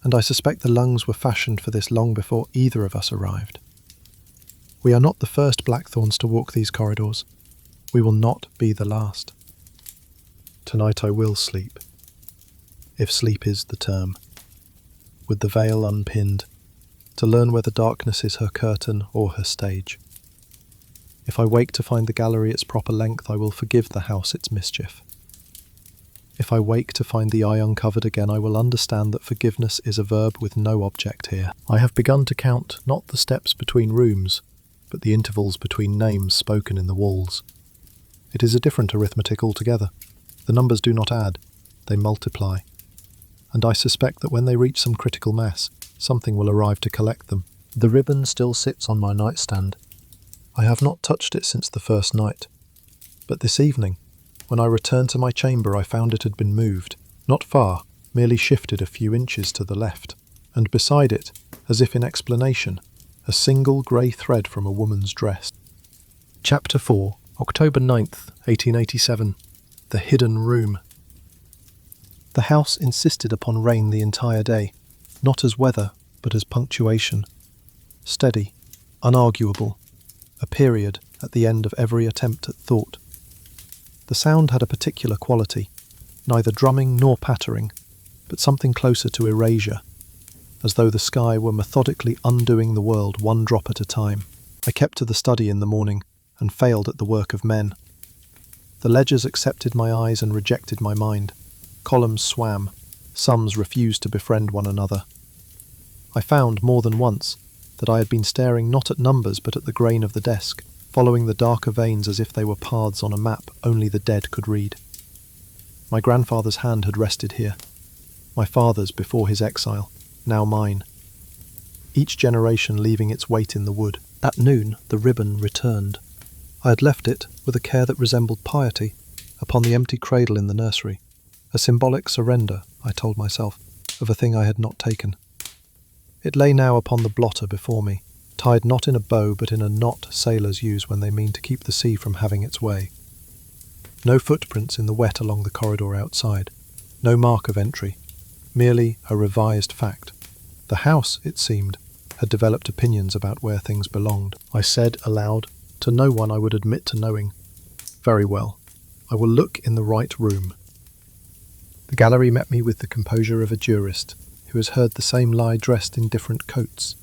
And I suspect the lungs were fashioned for this long before either of us arrived. We are not the first Blackthorns to walk these corridors. We will not be the last. Tonight I will sleep, if sleep is the term, with the veil unpinned, to learn whether darkness is her curtain or her stage. If I wake to find the gallery its proper length, I will forgive the house its mischief. If I wake to find the eye uncovered again, I will understand that forgiveness is a verb with no object here. I have begun to count not the steps between rooms, but the intervals between names spoken in the walls. It is a different arithmetic altogether. The numbers do not add, they multiply. And I suspect that when they reach some critical mass, something will arrive to collect them. The ribbon still sits on my nightstand. I have not touched it since the first night. But this evening, when I returned to my chamber, I found it had been moved. Not far, merely shifted a few inches to the left. And beside it, as if in explanation, a single grey thread from a woman's dress. Chapter 4, October 9th, 1887. The Hidden Room. The house insisted upon rain the entire day, not as weather, but as punctuation. Steady, unarguable, a period at the end of every attempt at thought. The sound had a particular quality, neither drumming nor pattering, but something closer to erasure, as though the sky were methodically undoing the world one drop at a time. I kept to the study in the morning, and failed at the work of men. The ledgers accepted my eyes and rejected my mind. Columns swam, sums refused to befriend one another. I found, more than once, that I had been staring not at numbers but at the grain of the desk, following the darker veins as if they were paths on a map only the dead could read. My grandfather's hand had rested here, my father's before his exile, now mine. Each generation leaving its weight in the wood. At noon the ribbon returned. I had left it, with a care that resembled piety, upon the empty cradle in the nursery, a symbolic surrender, I told myself, of a thing I had not taken. It lay now upon the blotter before me, tied not in a bow but in a knot sailors use when they mean to keep the sea from having its way. No footprints in the wet along the corridor outside, no mark of entry, merely a revised fact. The house, it seemed, had developed opinions about where things belonged. I said aloud, to no one I would admit to knowing, "Very well, I will look in the right room." The gallery met me with the composure of a jurist who has heard the same lie dressed in different coats.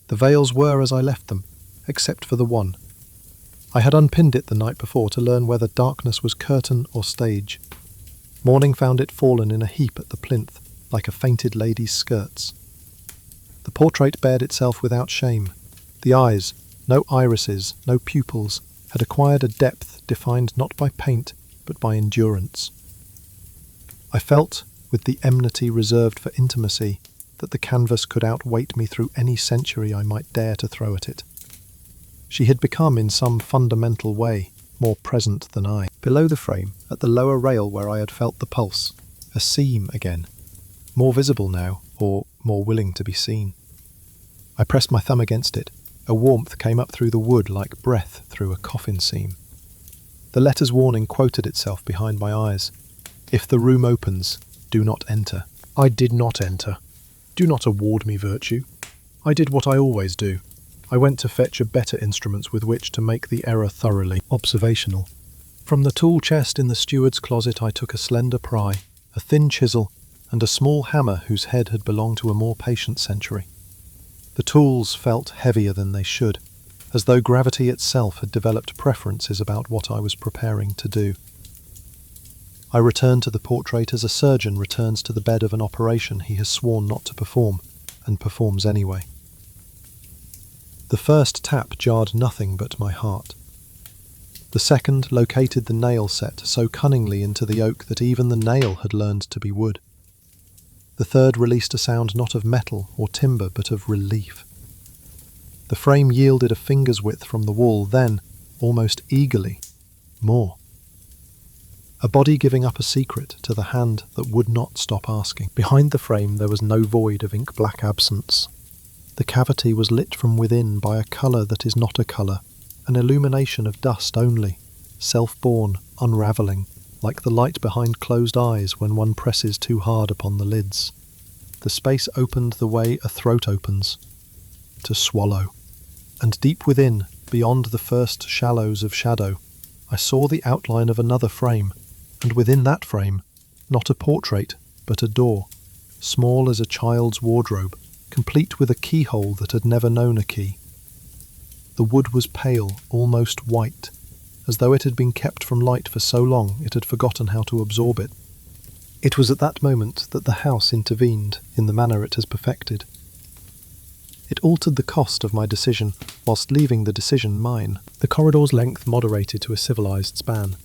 The veils were as I left them, except for the one. I had unpinned it the night before to learn whether darkness was curtain or stage. Morning found it fallen in a heap at the plinth, like a fainted lady's skirts. The portrait bared itself without shame. The eyes, no irises, no pupils, had acquired a depth defined not by paint, but by endurance. I felt, with the enmity reserved for intimacy, that the canvas could outweight me through any century I might dare to throw at it. She had become, in some fundamental way, more present than I. Below the frame, at the lower rail where I had felt the pulse, a seam again, more visible now, or more willing to be seen. I pressed my thumb against it. A warmth came up through the wood like breath through a coffin seam. The letter's warning quoted itself behind my eyes. If the room opens, do not enter. I did not enter. Do not award me virtue. I did what I always do. I went to fetch a better instruments with which to make the error thoroughly observational. From the tool chest in the steward's closet I took a slender pry, a thin chisel, and a small hammer whose head had belonged to a more patient century. The tools felt heavier than they should, as though gravity itself had developed preferences about what I was preparing to do. I returned to the portrait as a surgeon returns to the bed of an operation he has sworn not to perform, and performs anyway. The first tap jarred nothing but my heart. The second located the nail set so cunningly into the oak that even the nail had learned to be wood. The third released a sound not of metal or timber but of relief. The frame yielded a finger's width from the wall, then, almost eagerly, more. A body giving up a secret to the hand that would not stop asking. Behind the frame there was no void of ink-black absence. The cavity was lit from within by a colour that is not a colour, an illumination of dust only, self-born, unravelling, like the light behind closed eyes when one presses too hard upon the lids. The space opened the way a throat opens, to swallow. And deep within, beyond the first shallows of shadow, I saw the outline of another frame, and within that frame, not a portrait, but a door, small as a child's wardrobe, complete with a keyhole that had never known a key. The wood was pale, almost white, as though it had been kept from light for so long it had forgotten how to absorb it. It was at that moment that the house intervened in the manner it has perfected. It altered the cost of my decision, whilst leaving the decision mine. The corridor's length moderated to a civilized span.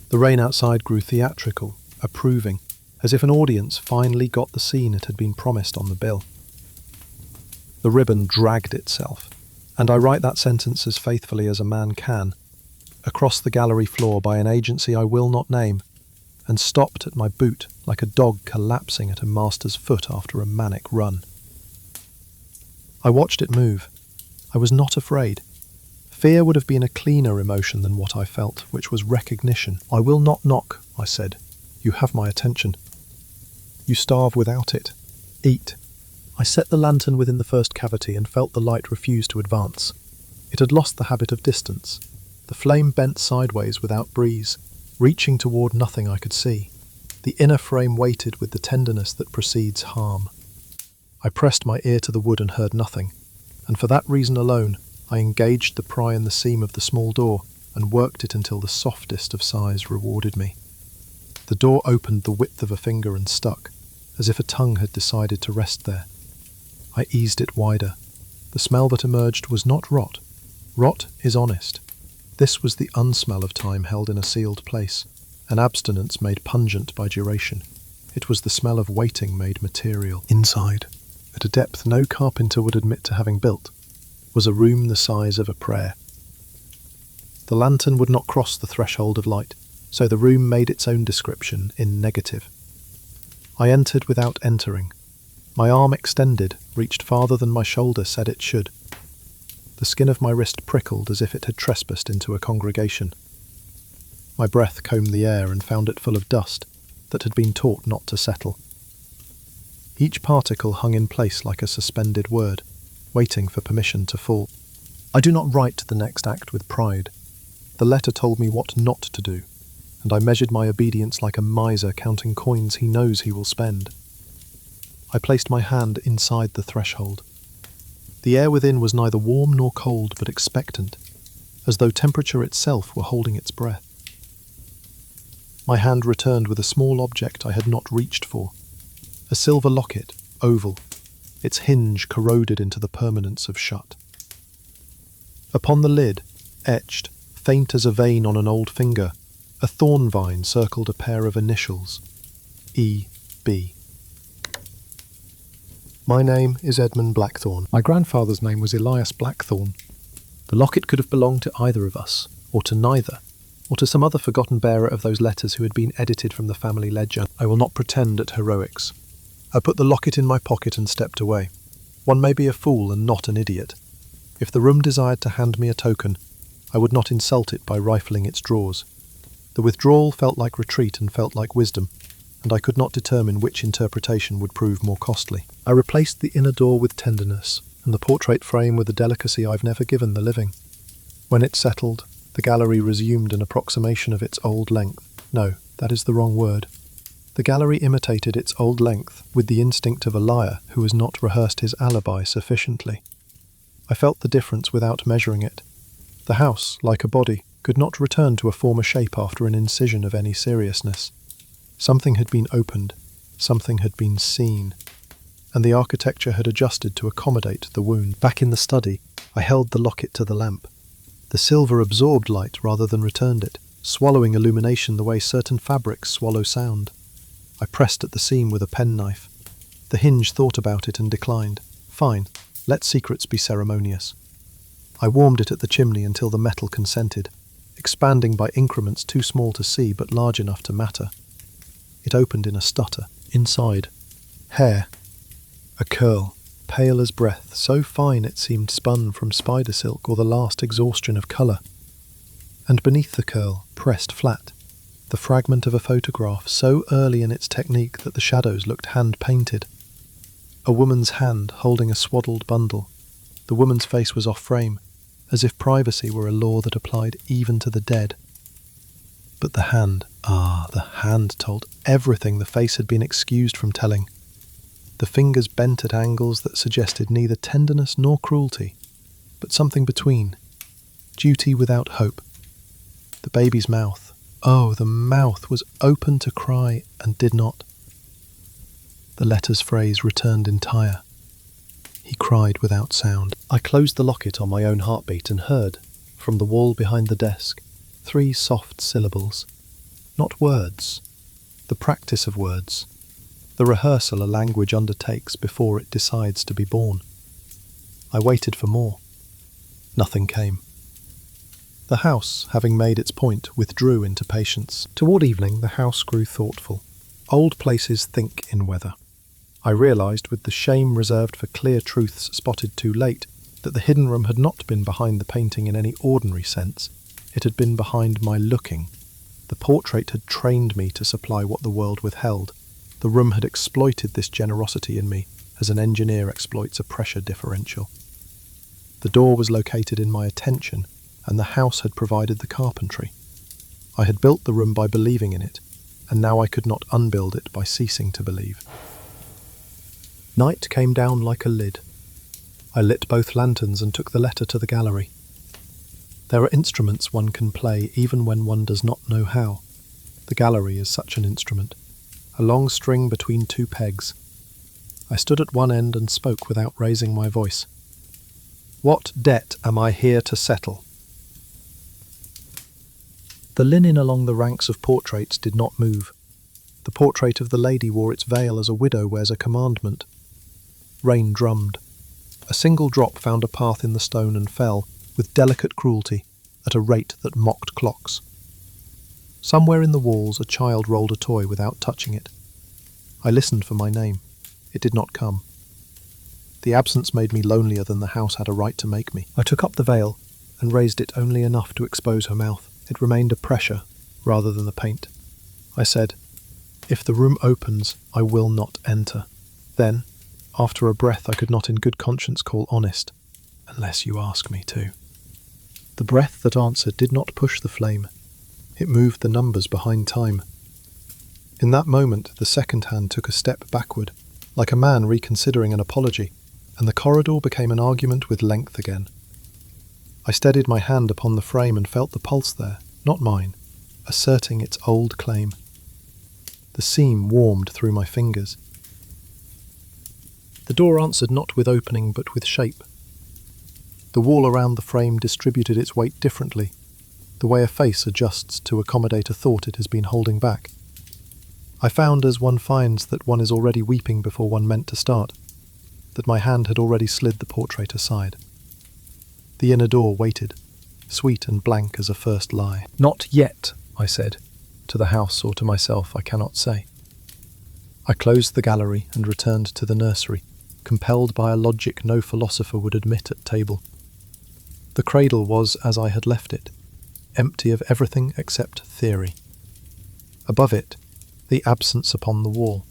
The rain outside grew theatrical, approving, as if an audience finally got the scene it had been promised on the bill. The ribbon dragged itself, and I write that sentence as faithfully as a man can, across the gallery floor by an agency I will not name, and stopped at my boot like a dog collapsing at a master's foot after a manic run. I watched it move. I was not afraid. Fear would have been a cleaner emotion than what I felt, which was recognition. "I will not knock," I said. "You have my attention. You starve without it. Eat." I set the lantern within the first cavity and felt the light refuse to advance. It had lost the habit of distance. The flame bent sideways without breeze, reaching toward nothing I could see. The inner frame waited with the tenderness that precedes harm. I pressed my ear to the wood and heard nothing, and for that reason alone, I engaged the pry in the seam of the small door and worked it until the softest of sighs rewarded me. The door opened the width of a finger and stuck, as if a tongue had decided to rest there. I eased it wider. The smell that emerged was not rot. Rot is honest. This was the unsmell of time held in a sealed place, an abstinence made pungent by duration. It was the smell of waiting made material. Inside, at a depth no carpenter would admit to having built, was a room the size of a prayer. The lantern would not cross the threshold of light, so the room made its own description in negative. I entered without entering. My arm extended, reached farther than my shoulder said it should. The skin of my wrist prickled as if it had trespassed into a congregation. My breath combed the air and found it full of dust that had been taught not to settle. Each particle hung in place like a suspended word, waiting for permission to fall. I do not write the next act with pride. The letter told me what not to do, and I measured my obedience like a miser counting coins he knows he will spend. I placed my hand inside the threshold. The air within was neither warm nor cold, but expectant, as though temperature itself were holding its breath. My hand returned with a small object I had not reached for, a silver locket, oval, its hinge corroded into the permanence of shut. Upon the lid, etched, faint as a vein on an old finger, a thorn vine circled a pair of initials, E.B. My name is Edmund Blackthorn. My grandfather's name was Elias Blackthorn. The locket could have belonged to either of us, or to neither, or to some other forgotten bearer of those letters who had been edited from the family ledger. I will not pretend at heroics. I put the locket in my pocket and stepped away. One may be a fool and not an idiot. If the room desired to hand me a token, I would not insult it by rifling its drawers. The withdrawal felt like retreat and felt like wisdom, and I could not determine which interpretation would prove more costly. I replaced the inner door with tenderness, and the portrait frame with a delicacy I've never given the living. When it settled, the gallery resumed an approximation of its old length. No, that is the wrong word. The gallery imitated its old length with the instinct of a liar who has not rehearsed his alibi sufficiently. I felt the difference without measuring it. The house, like a body, could not return to a former shape after an incision of any seriousness. Something had been opened, something had been seen, and the architecture had adjusted to accommodate the wound. Back in the study, I held the locket to the lamp. The silver absorbed light rather than returned it, swallowing illumination the way certain fabrics swallow sound. I pressed at the seam with a penknife. The hinge thought about it and declined. Fine, let secrets be ceremonious. I warmed it at the chimney until the metal consented, expanding by increments too small to see but large enough to matter. It opened in a stutter. Inside, hair. A curl, pale as breath, so fine it seemed spun from spider silk or the last exhaustion of colour. And beneath the curl, pressed flat, the fragment of a photograph so early in its technique that the shadows looked hand-painted. A woman's hand holding a swaddled bundle. The woman's face was off frame, as if privacy were a law that applied even to the dead. But the hand, the hand told everything the face had been excused from telling. The fingers bent at angles that suggested neither tenderness nor cruelty, but something between, Duty without hope. The baby's mouth. Oh, the mouth was open to cry and did not. The letter's phrase returned entire. He cried without sound. I closed the locket on my own heartbeat and heard, from the wall behind the desk, 3 soft syllables. Not words. The practice of words. The rehearsal a language undertakes before it decides to be born. I waited for more. Nothing came. The house, having made its point, withdrew into patience. Toward evening, the house grew thoughtful. Old places think in weather. I realised, with the shame reserved for clear truths spotted too late, that the hidden room had not been behind the painting in any ordinary sense. It had been behind my looking. The portrait had trained me to supply what the world withheld. The room had exploited this generosity in me, as an engineer exploits a pressure differential. The door was located in my attention, and the house had provided the carpentry. I had built the room by believing in it, and now I could not unbuild it by ceasing to believe. Night came down like a lid. I lit both lanterns and took the letter to the gallery. There are instruments one can play even when one does not know how. The gallery is such an instrument, a long string between 2 pegs. I stood at one end and spoke without raising my voice. What debt am I here to settle? The linen along the ranks of portraits did not move. The portrait of the lady wore its veil as a widow wears a commandment. Rain drummed. A single drop found a path in the stone and fell, with delicate cruelty, at a rate that mocked clocks. Somewhere in the walls a child rolled a toy without touching it. I listened for my name. It did not come. The absence made me lonelier than the house had a right to make me. I took up the veil and raised it only enough to expose her mouth. It remained a pressure rather than the paint. I said, "If the room opens, I will not enter." Then, after a breath I could not in good conscience call honest, "Unless you ask me to." The breath that answered did not push the flame. It moved the numbers behind time. In that moment, the second hand took a step backward, like a man reconsidering an apology, and the corridor became an argument with length again. I steadied my hand upon the frame and felt the pulse there, not mine, asserting its old claim. The seam warmed through my fingers. The door answered not with opening but with shape. The wall around the frame distributed its weight differently, the way a face adjusts to accommodate a thought it has been holding back. I found, as one finds that one is already weeping before one meant to start, that my hand had already slid the portrait aside. The inner door waited, sweet and blank as a first lie. "Not yet," I said, to the house or to myself, I cannot say. I closed the gallery and returned to the nursery, compelled by a logic no philosopher would admit at table. The cradle was as I had left it, empty of everything except theory. Above it, the absence upon the wall.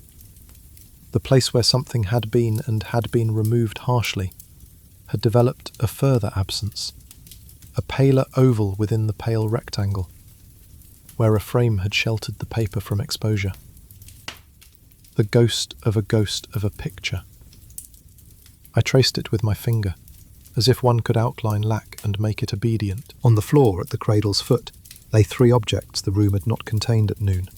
The place where something had been and had been removed harshly had developed a further absence, a paler oval within the pale rectangle, where a frame had sheltered the paper from exposure. The ghost of a picture. I traced it with my finger, as if one could outline lack and make it obedient. On the floor at the cradle's foot lay 3 objects the room had not contained at noon.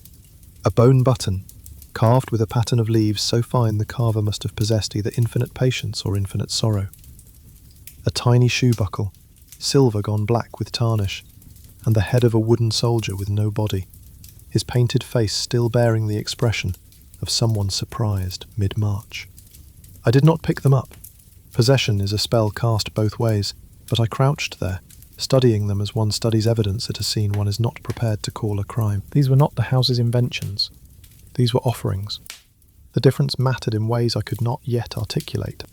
A bone button, carved with a pattern of leaves so fine the carver must have possessed either infinite patience or infinite sorrow. A tiny shoe buckle, silver gone black with tarnish, and the head of a wooden soldier with no body, his painted face still bearing the expression of someone surprised mid-March. I did not pick them up. Possession is a spell cast both ways, but I crouched there, studying them as one studies evidence at a scene one is not prepared to call a crime. These were not the house's inventions. These were offerings. The difference mattered in ways I could not yet articulate.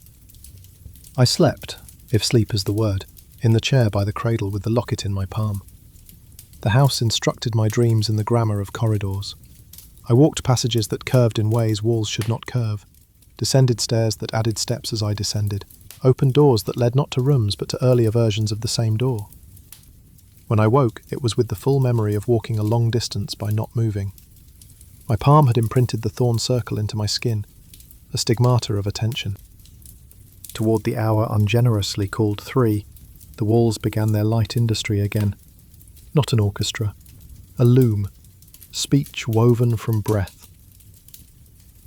I slept, if sleep is the word, in the chair by the cradle with the locket in my palm. The house instructed my dreams in the grammar of corridors. I walked passages that curved in ways walls should not curve, descended stairs that added steps as I descended, opened doors that led not to rooms but to earlier versions of the same door. When I woke, it was with the full memory of walking a long distance by not moving. My palm had imprinted the thorn circle into my skin, a stigmata of attention. Toward the hour ungenerously called 3, the walls began their light industry again. Not an orchestra, a loom, speech woven from breath.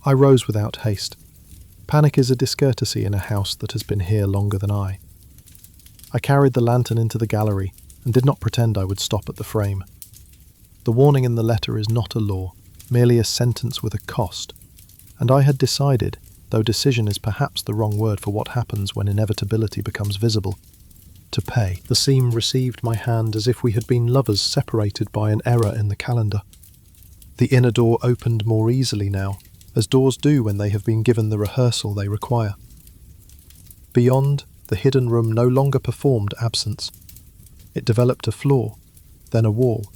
I rose without haste. Panic is a discourtesy in a house that has been here longer than I. I carried the lantern into the gallery and did not pretend I would stop at the frame. The warning in the letter is not a law, merely a sentence with a cost, and I had decided, though decision is perhaps the wrong word for what happens when inevitability becomes visible, to pay. The seam received my hand as if we had been lovers separated by an error in the calendar. The inner door opened more easily now, as doors do when they have been given the rehearsal they require. Beyond, the hidden room no longer performed absence. It developed a floor, then a wall.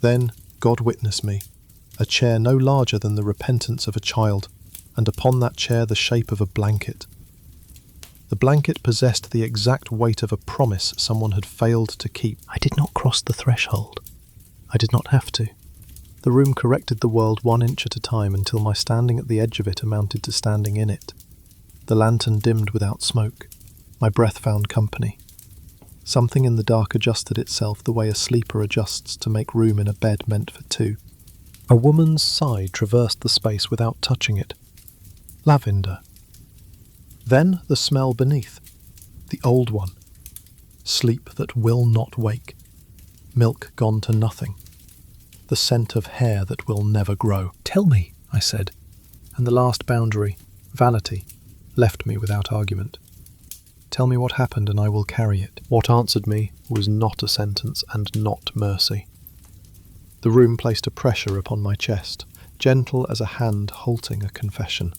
Then, God witness me, a chair no larger than the repentance of a child, and upon that chair the shape of a blanket. The blanket possessed the exact weight of a promise someone had failed to keep. I did not cross the threshold. I did not have to. The room corrected the world 1 inch at a time until my standing at the edge of it amounted to standing in it. The lantern dimmed without smoke. My breath found company. Something in the dark adjusted itself the way a sleeper adjusts to make room in a bed meant for two. A woman's sigh traversed the space without touching it. Lavender. Then the smell beneath. The old one. Sleep that will not wake. Milk gone to nothing. The scent of hair that will never grow. Tell me, I said, and the last boundary, vanity, left me without argument. Tell me what happened and I will carry it. What answered me was not a sentence and not mercy. The room placed a pressure upon my chest, gentle as a hand halting a confession.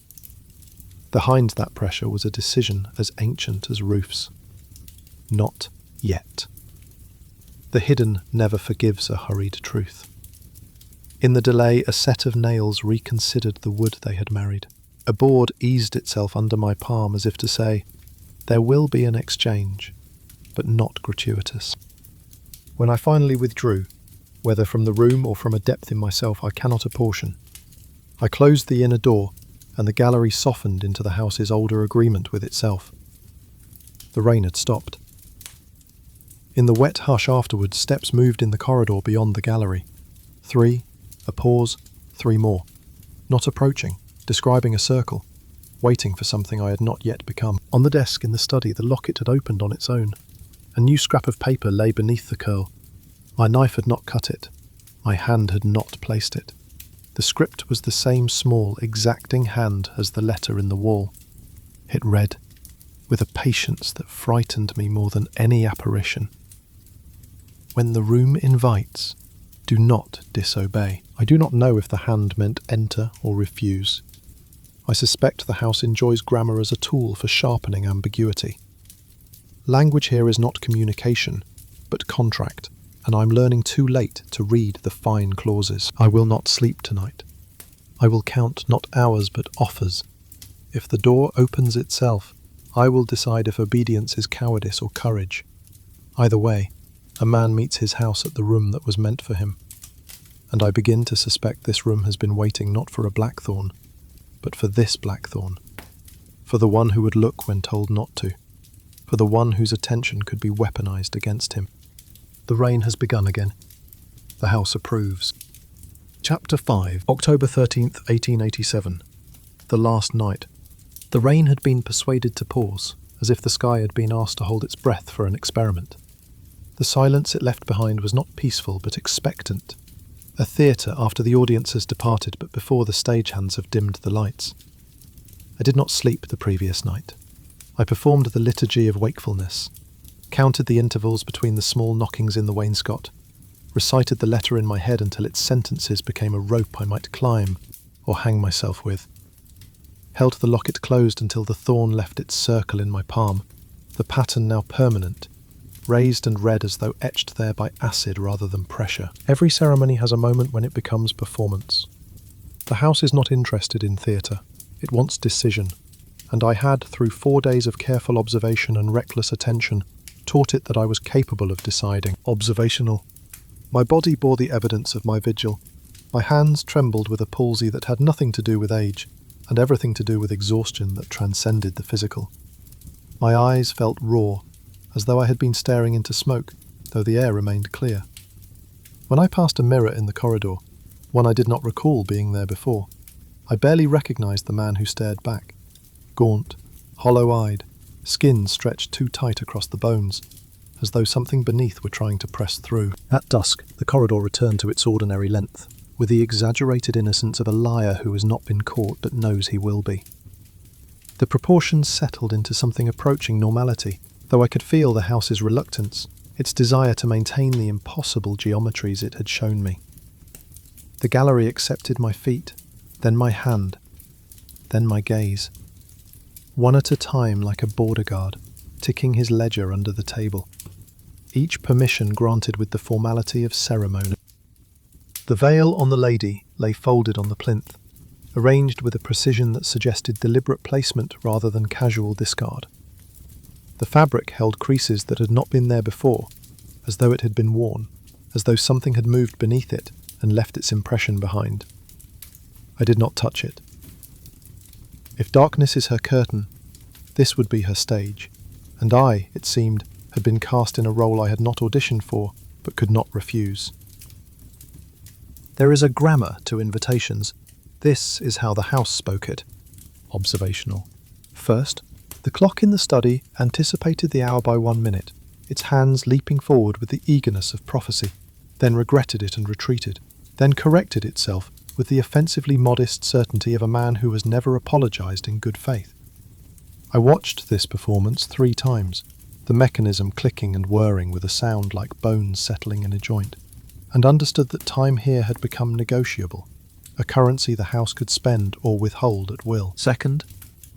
Behind that pressure was a decision as ancient as roofs. Not yet. The hidden never forgives a hurried truth. In the delay, a set of nails reconsidered the wood they had married. A board eased itself under my palm as if to say, there will be an exchange, but not gratuitous. When I finally withdrew, whether from the room or from a depth in myself I cannot apportion, I closed the inner door, and the gallery softened into the house's older agreement with itself. The rain had stopped. In the wet hush afterwards, steps moved in the corridor beyond the gallery. 3, a pause, 3 more. Not approaching, describing a circle, waiting for something I had not yet become. On the desk in the study, the locket had opened on its own. A new scrap of paper lay beneath the curl. My knife had not cut it. My hand had not placed it. The script was the same small, exacting hand as the letter in the wall. It read, with a patience that frightened me more than any apparition. When the room invites, do not disobey. I do not know if the hand meant enter or refuse. I suspect the house enjoys grammar as a tool for sharpening ambiguity. Language here is not communication, but contract, and I'm learning too late to read the fine clauses. I will not sleep tonight. I will count not hours but offers. If the door opens itself, I will decide if obedience is cowardice or courage. Either way, a man meets his house at the room that was meant for him. And I begin to suspect this room has been waiting not for a Blackthorn, but for this Blackthorn. For the one who would look when told not to. For the one whose attention could be weaponized against him. The rain has begun again. The house approves. Chapter 5, October 13th, 1887. The last night. The rain had been persuaded to pause, as if the sky had been asked to hold its breath for an experiment. The silence it left behind was not peaceful but expectant. A theatre after the audience has departed but before the stagehands have dimmed the lights. I did not sleep the previous night. I performed the liturgy of wakefulness, counted the intervals between the small knockings in the wainscot, recited the letter in my head until its sentences became a rope I might climb or hang myself with, held the locket closed until the thorn left its circle in my palm, the pattern now permanent, raised and read as though etched there by acid rather than pressure. Every ceremony has a moment when it becomes performance. The house is not interested in theatre. It wants decision, and I had, through 4 days of careful observation and reckless attention, taught it that I was capable of deciding. Observational. My body bore the evidence of my vigil. My hands trembled with a palsy that had nothing to do with age, and everything to do with exhaustion that transcended the physical. My eyes felt raw, as though I had been staring into smoke, though the air remained clear. When I passed a mirror in the corridor, one I did not recall being there before, I barely recognized the man who stared back. Gaunt, hollow-eyed, skin stretched too tight across the bones, as though something beneath were trying to press through. At dusk, the corridor returned to its ordinary length, with the exaggerated innocence of a liar who has not been caught but knows he will be. The proportions settled into something approaching normality, though I could feel the house's reluctance, its desire to maintain the impossible geometries it had shown me. The gallery accepted my feet, then my hand, then my gaze. One at a time, like a border guard, ticking his ledger under the table. Each permission granted with the formality of ceremony. The veil on the lady lay folded on the plinth, arranged with a precision that suggested deliberate placement rather than casual discard. The fabric held creases that had not been there before, as though it had been worn, as though something had moved beneath it and left its impression behind. I did not touch it. If darkness is her curtain, this would be her stage, and I, it seemed, had been cast in a role I had not auditioned for, but could not refuse. There is a grammar to invitations. This is how the house spoke it. Observational. First, the clock in the study anticipated the hour by 1 minute, its hands leaping forward with the eagerness of prophecy, then regretted it and retreated, then corrected itself with the offensively modest certainty of a man who has never apologized in good faith. I watched this performance 3 times, the mechanism clicking and whirring with a sound like bones settling in a joint, and understood that time here had become negotiable, a currency the house could spend or withhold at will. Second,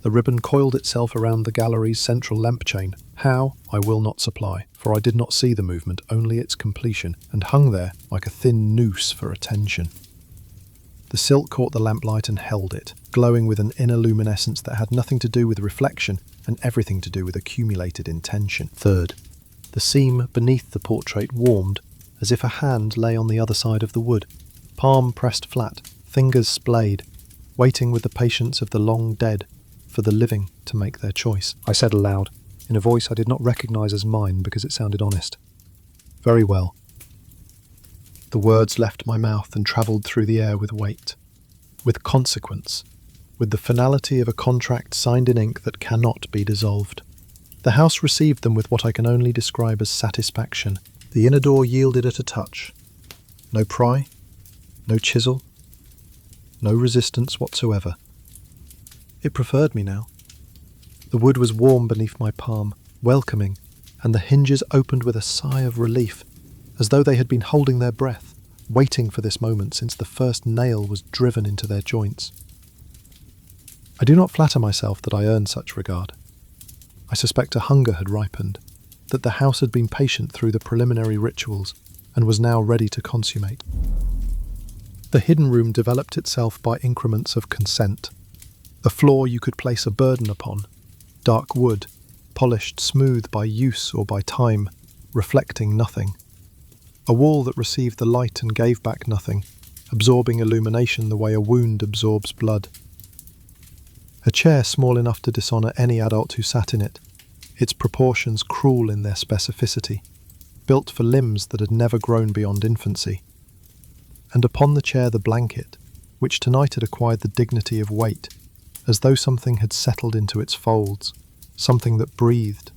the ribbon coiled itself around the gallery's central lamp chain. How, I will not supply, for I did not see the movement, only its completion, and hung there like a thin noose for attention. The silk caught the lamplight and held it, glowing with an inner luminescence that had nothing to do with reflection and everything to do with accumulated intention. Third, the seam beneath the portrait warmed, as if a hand lay on the other side of the wood, palm pressed flat, fingers splayed, waiting with the patience of the long dead for the living to make their choice. I said aloud, in a voice I did not recognize as mine because it sounded honest. Very well. The words left my mouth and travelled through the air with weight, with consequence, with the finality of a contract signed in ink that cannot be dissolved. The house received them with what I can only describe as satisfaction. The inner door yielded at a touch. No pry, no chisel, no resistance whatsoever. It preferred me now. The wood was warm beneath my palm, welcoming, and the hinges opened with a sigh of relief, as though they had been holding their breath, waiting for this moment since the first nail was driven into their joints. I do not flatter myself that I earned such regard. I suspect a hunger had ripened, that the house had been patient through the preliminary rituals, and was now ready to consummate. The hidden room developed itself by increments of consent. A floor you could place a burden upon, dark wood, polished smooth by use or by time, reflecting nothing. A wall that received the light and gave back nothing, absorbing illumination the way a wound absorbs blood. A chair small enough to dishonour any adult who sat in it, its proportions cruel in their specificity, built for limbs that had never grown beyond infancy. And upon the chair the blanket, which tonight had acquired the dignity of weight, as though something had settled into its folds, something that breathed,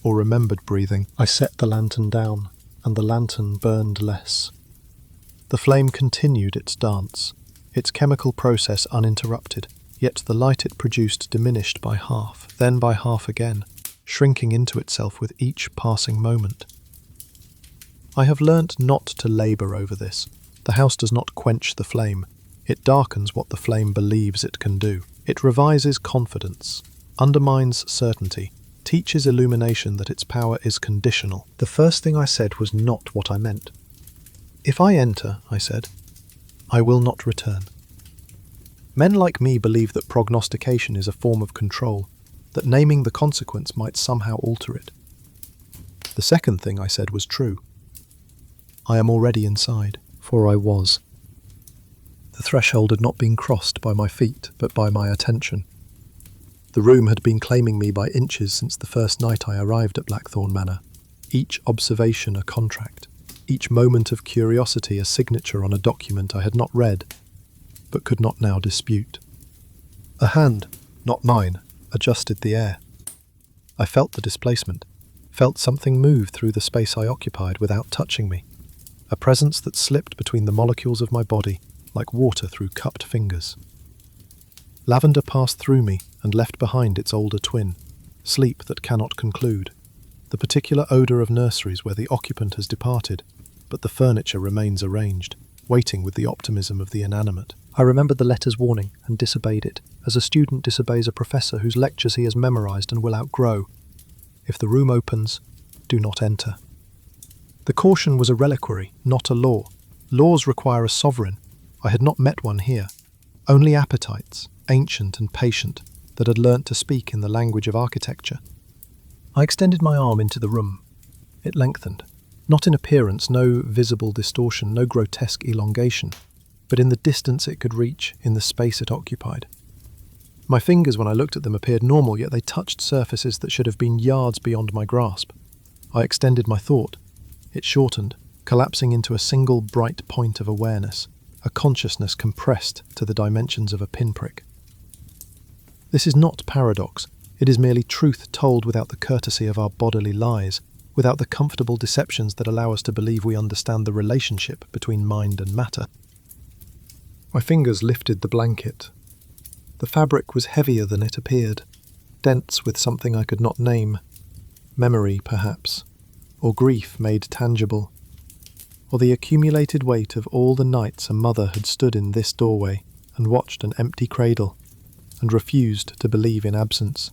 or remembered breathing. I set the lantern down, and the lantern burned less. The flame continued its dance, its chemical process uninterrupted, yet the light it produced diminished by half, then by half again, shrinking into itself with each passing moment. I have learnt not to labour over this. The house does not quench the flame. It darkens what the flame believes it can do. It revises confidence, undermines certainty, teaches illumination that its power is conditional. The first thing I said was not what I meant. If I enter, I said, I will not return. Men like me believe that prognostication is a form of control, that naming the consequence might somehow alter it. The second thing I said was true. I am already inside, for I was. The threshold had not been crossed by my feet, but by my attention. The room had been claiming me by inches since the first night I arrived at Blackthorn Manor. Each observation a contract, each moment of curiosity a signature on a document I had not read, but could not now dispute. A hand, not mine, adjusted the air. I felt the displacement, felt something move through the space I occupied without touching me, a presence that slipped between the molecules of my body like water through cupped fingers. Lavender passed through me and left behind its older twin, sleep that cannot conclude, the particular odour of nurseries where the occupant has departed, but the furniture remains arranged, waiting with the optimism of the inanimate. I remembered the letter's warning and disobeyed it, as a student disobeys a professor whose lectures he has memorised and will outgrow. If the room opens, do not enter. The caution was a reliquary, not a law. Laws require a sovereign. I had not met one here. Only appetites, ancient and patient, that had learnt to speak in the language of architecture. I extended my arm into the room. It lengthened. Not in appearance, no visible distortion, no grotesque elongation, but in the distance it could reach, in the space it occupied. My fingers, when I looked at them, appeared normal, yet they touched surfaces that should have been yards beyond my grasp. I extended my thought. It shortened, collapsing into a single bright point of awareness, a consciousness compressed to the dimensions of a pinprick. This is not paradox. It is merely truth told without the courtesy of our bodily lies, without the comfortable deceptions that allow us to believe we understand the relationship between mind and matter. My fingers lifted the blanket. The fabric was heavier than it appeared, dense with something I could not name. Memory, perhaps, or grief made tangible, or the accumulated weight of all the nights a mother had stood in this doorway and watched an empty cradle, and refused to believe in absence.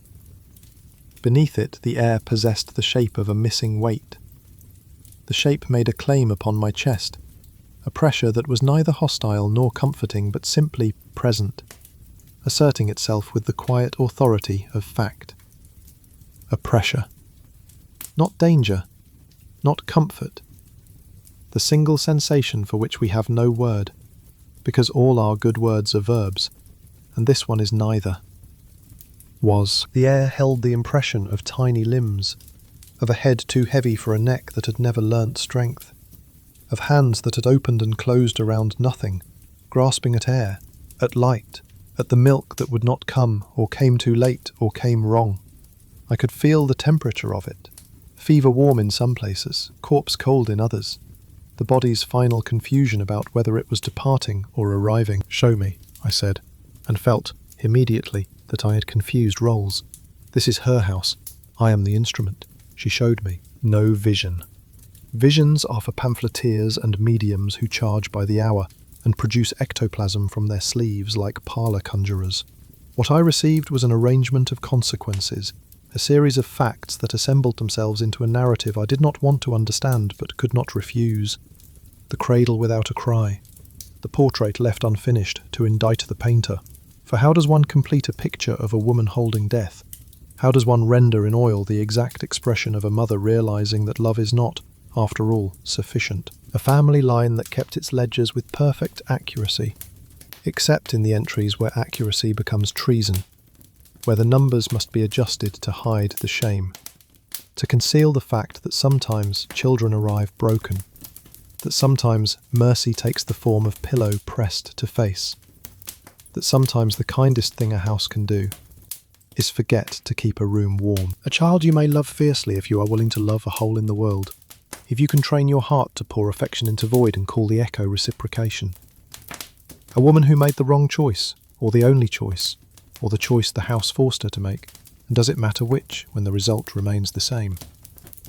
Beneath it, the air possessed the shape of a missing weight. The shape made a claim upon my chest, a pressure that was neither hostile nor comforting, but simply present, asserting itself with the quiet authority of fact. A pressure. Not danger, not comfort. The single sensation for which we have no word, because all our good words are verbs, and this one is neither. The air held the impression of tiny limbs, of a head too heavy for a neck that had never learnt strength, of hands that had opened and closed around nothing, grasping at air, at light, at the milk that would not come, or came too late, or came wrong. I could feel the temperature of it, fever warm in some places, corpse cold in others, the body's final confusion about whether it was departing or arriving. "Show me," I said, and felt, immediately, that I had confused roles. This is her house. I am the instrument. She showed me. No vision. Visions are for pamphleteers and mediums who charge by the hour and produce ectoplasm from their sleeves like parlour conjurers. What I received was an arrangement of consequences, a series of facts that assembled themselves into a narrative I did not want to understand but could not refuse. The cradle without a cry. The portrait left unfinished to indict the painter. For how does one complete a picture of a woman holding death? How does one render in oil the exact expression of a mother realizing that love is not, after all, sufficient? A family line that kept its ledgers with perfect accuracy, except in the entries where accuracy becomes treason, where the numbers must be adjusted to hide the shame, to conceal the fact that sometimes children arrive broken, that sometimes mercy takes the form of pillow pressed to face, that sometimes the kindest thing a house can do is forget to keep a room warm. A child you may love fiercely if you are willing to love a hole in the world, if you can train your heart to pour affection into void and call the echo reciprocation. A woman who made the wrong choice, or the only choice, or the choice the house forced her to make, and does it matter which when the result remains the same?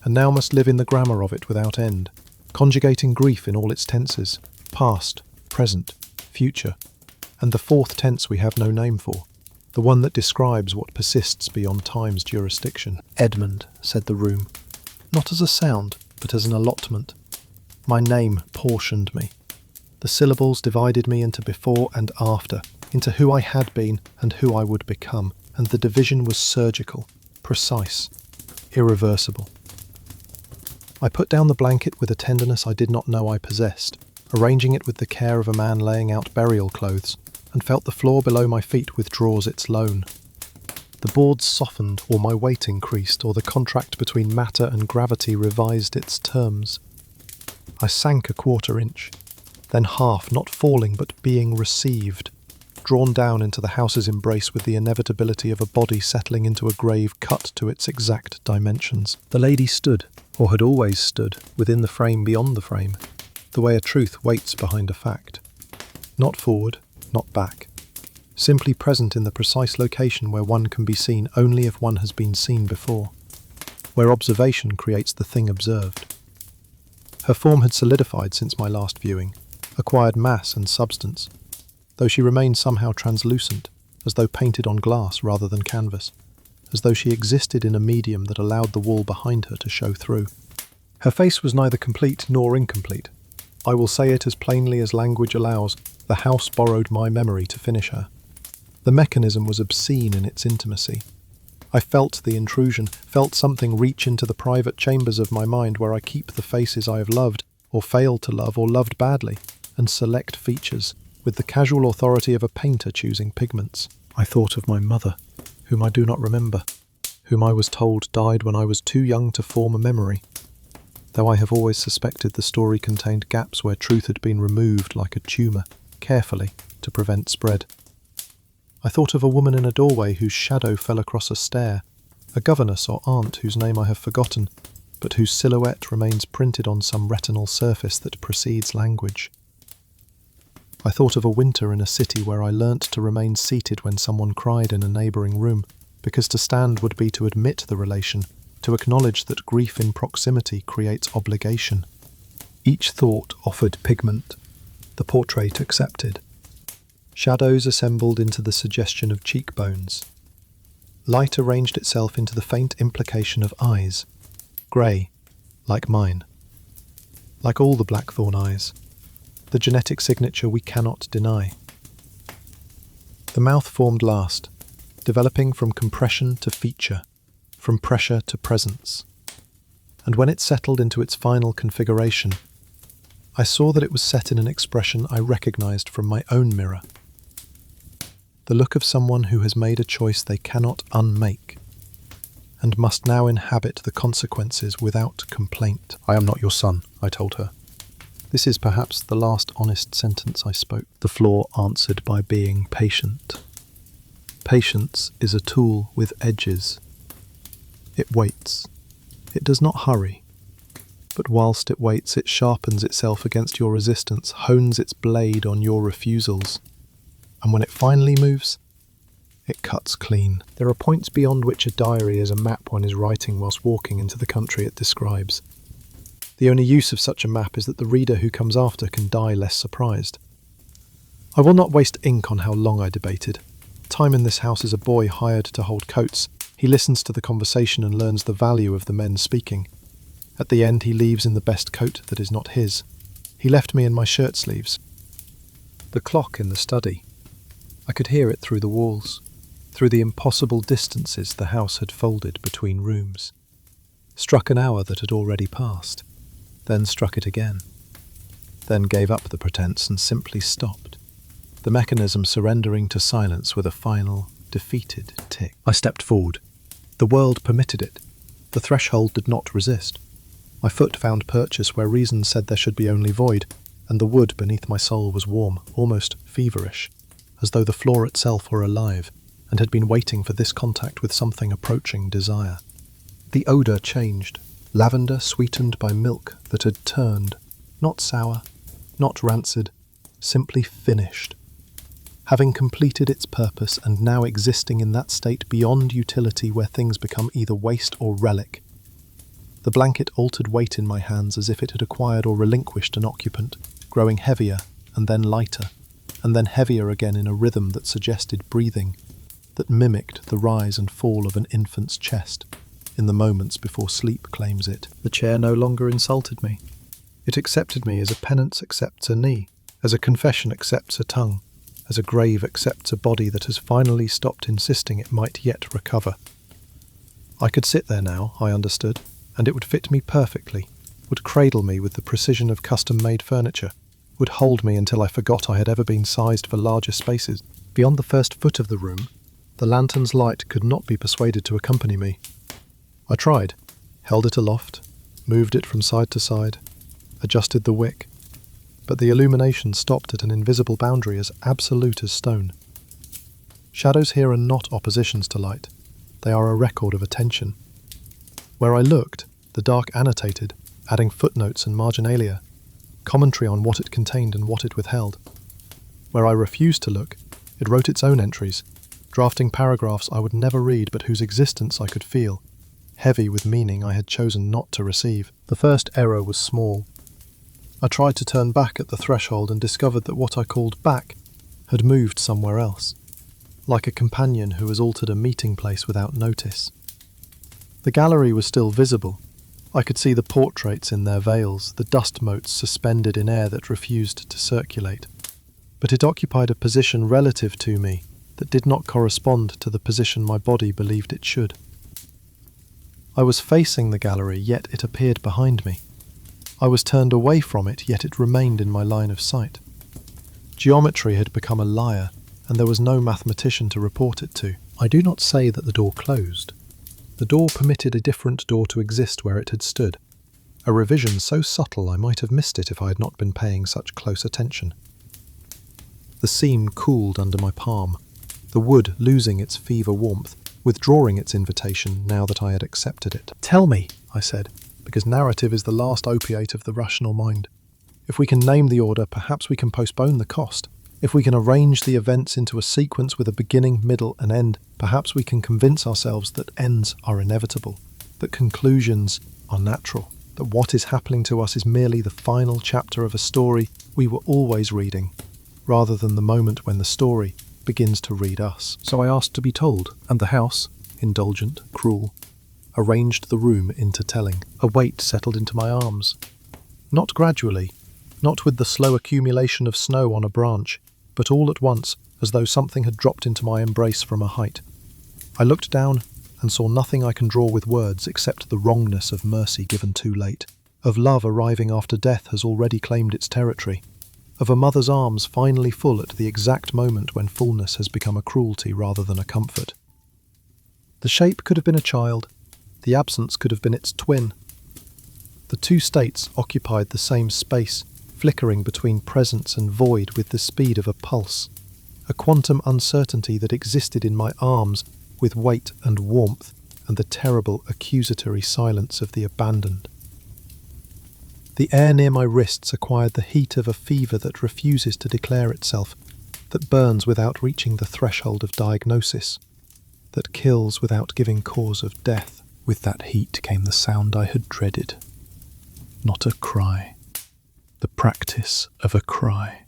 And now must live in the grammar of it without end, conjugating grief in all its tenses, past, present, future, and the fourth tense we have no name for, the one that describes what persists beyond time's jurisdiction. "Edmund," said the room, not as a sound, but as an allotment. My name portioned me. The syllables divided me into before and after, into who I had been and who I would become, and the division was surgical, precise, irreversible. I put down the blanket with a tenderness I did not know I possessed, arranging it with the care of a man laying out burial clothes, and felt the floor below my feet withdraws its loan. The boards softened, or my weight increased, or the contract between matter and gravity revised its terms. I sank a quarter inch, then half, not falling but being received, drawn down into the house's embrace with the inevitability of a body settling into a grave cut to its exact dimensions. The lady stood, or had always stood, within the frame beyond the frame, the way a truth waits behind a fact. Not forward, not back. Simply present in the precise location where one can be seen only if one has been seen before, where observation creates the thing observed. Her form had solidified since my last viewing, acquired mass and substance, though she remained somehow translucent, as though painted on glass rather than canvas, as though she existed in a medium that allowed the wall behind her to show through. Her face was neither complete nor incomplete. I will say it as plainly as language allows, the house borrowed my memory to finish her. The mechanism was obscene in its intimacy. I felt the intrusion, felt something reach into the private chambers of my mind where I keep the faces I have loved, or failed to love, or loved badly, and select features, with the casual authority of a painter choosing pigments. I thought of my mother, whom I do not remember, whom I was told died when I was too young to form a memory, though I have always suspected the story contained gaps where truth had been removed like a tumour, carefully, to prevent spread. I thought of a woman in a doorway whose shadow fell across a stair, a governess or aunt whose name I have forgotten, but whose silhouette remains printed on some retinal surface that precedes language. I thought of a winter in a city where I learnt to remain seated when someone cried in a neighbouring room, because to stand would be to admit the relation, to acknowledge that grief in proximity creates obligation. Each thought offered pigment, the portrait accepted. Shadows assembled into the suggestion of cheekbones. Light arranged itself into the faint implication of eyes, grey, like mine. Like all the Blackthorn eyes, the genetic signature we cannot deny. The mouth formed last, developing from compression to feature, from pressure to presence. And when it settled into its final configuration, I saw that it was set in an expression I recognised from my own mirror. The look of someone who has made a choice they cannot unmake, and must now inhabit the consequences without complaint. "I am not your son," I told her. This is perhaps the last honest sentence I spoke. The flaw answered by being patient. Patience is a tool with edges. It waits. It does not hurry. But whilst it waits, it sharpens itself against your resistance, hones its blade on your refusals. And when it finally moves, it cuts clean. There are points beyond which a diary is a map one is writing whilst walking into the country it describes. The only use of such a map is that the reader who comes after can die less surprised. I will not waste ink on how long I debated. Time in this house is a boy hired to hold coats. He listens to the conversation and learns the value of the men speaking. At the end, he leaves in the best coat that is not his. He left me in my shirt sleeves. The clock in the study. I could hear it through the walls, through the impossible distances the house had folded between rooms. Struck an hour that had already passed, then struck it again, then gave up the pretense and simply stopped, the mechanism surrendering to silence with a final, defeated tick. I stepped forward. The world permitted it. The threshold did not resist. My foot found purchase where reason said there should be only void, and the wood beneath my sole was warm, almost feverish, as though the floor itself were alive, and had been waiting for this contact with something approaching desire. The odour changed, lavender sweetened by milk that had turned, not sour, not rancid, simply finished, having completed its purpose and now existing in that state beyond utility where things become either waste or relic. The blanket altered weight in my hands as if it had acquired or relinquished an occupant, growing heavier and then lighter, and then heavier again in a rhythm that suggested breathing, that mimicked the rise and fall of an infant's chest in the moments before sleep claims it. The chair no longer insulted me. It accepted me as a penance accepts a knee, as a confession accepts a tongue, as a grave accepts a body that has finally stopped insisting it might yet recover. I could sit there now, I understood, and it would fit me perfectly, would cradle me with the precision of custom-made furniture, would hold me until I forgot I had ever been sized for larger spaces. Beyond the first foot of the room, The lantern's light could not be persuaded to accompany me. I tried, held it aloft, moved it from side to side, adjusted the wick, but the illumination stopped at an invisible boundary as absolute as stone. Shadows here are not oppositions to light. They are a record of attention. Where I looked, the dark annotated, adding footnotes and marginalia, commentary on what it contained and what it withheld. Where I refused to look, it wrote its own entries, drafting paragraphs I would never read but whose existence I could feel, heavy with meaning I had chosen not to receive. The first error was small. I tried to turn back at the threshold and discovered that what I called back had moved somewhere else, like a companion who has altered a meeting place without notice. The gallery was still visible. I could see the portraits in their veils, the dust motes suspended in air that refused to circulate. But it occupied a position relative to me that did not correspond to the position my body believed it should. I was facing the gallery, yet it appeared behind me. I was turned away from it, yet it remained in my line of sight. Geometry had become a liar, and there was no mathematician to report it to. I do not say that the door closed. The door permitted a different door to exist where it had stood, a revision so subtle I might have missed it if I had not been paying such close attention. The seam cooled under my palm, the wood losing its fever warmth, withdrawing its invitation now that I had accepted it. "Tell me," I said, because narrative is the last opiate of the rational mind. If we can name the order, perhaps we can postpone the cost. If we can arrange the events into a sequence with a beginning, middle, and end, perhaps we can convince ourselves that ends are inevitable, that conclusions are natural, that what is happening to us is merely the final chapter of a story we were always reading, rather than the moment when the story begins to read us. So I asked to be told, and the house, indulgent, cruel, arranged the room into telling. A weight settled into my arms. Not gradually, not with the slow accumulation of snow on a branch, but all at once, as though something had dropped into my embrace from a height. I looked down and saw nothing I can draw with words except the wrongness of mercy given too late, of love arriving after death has already claimed its territory, of a mother's arms finally full at the exact moment when fullness has become a cruelty rather than a comfort. The shape could have been a child, the absence could have been its twin. The two states occupied the same space, flickering between presence and void with the speed of a pulse, a quantum uncertainty that existed in my arms with weight and warmth and the terrible accusatory silence of the abandoned. The air near my wrists acquired the heat of a fever that refuses to declare itself, that burns without reaching the threshold of diagnosis, that kills without giving cause of death. With that heat came the sound I had dreaded. Not a cry. The practice of a cry.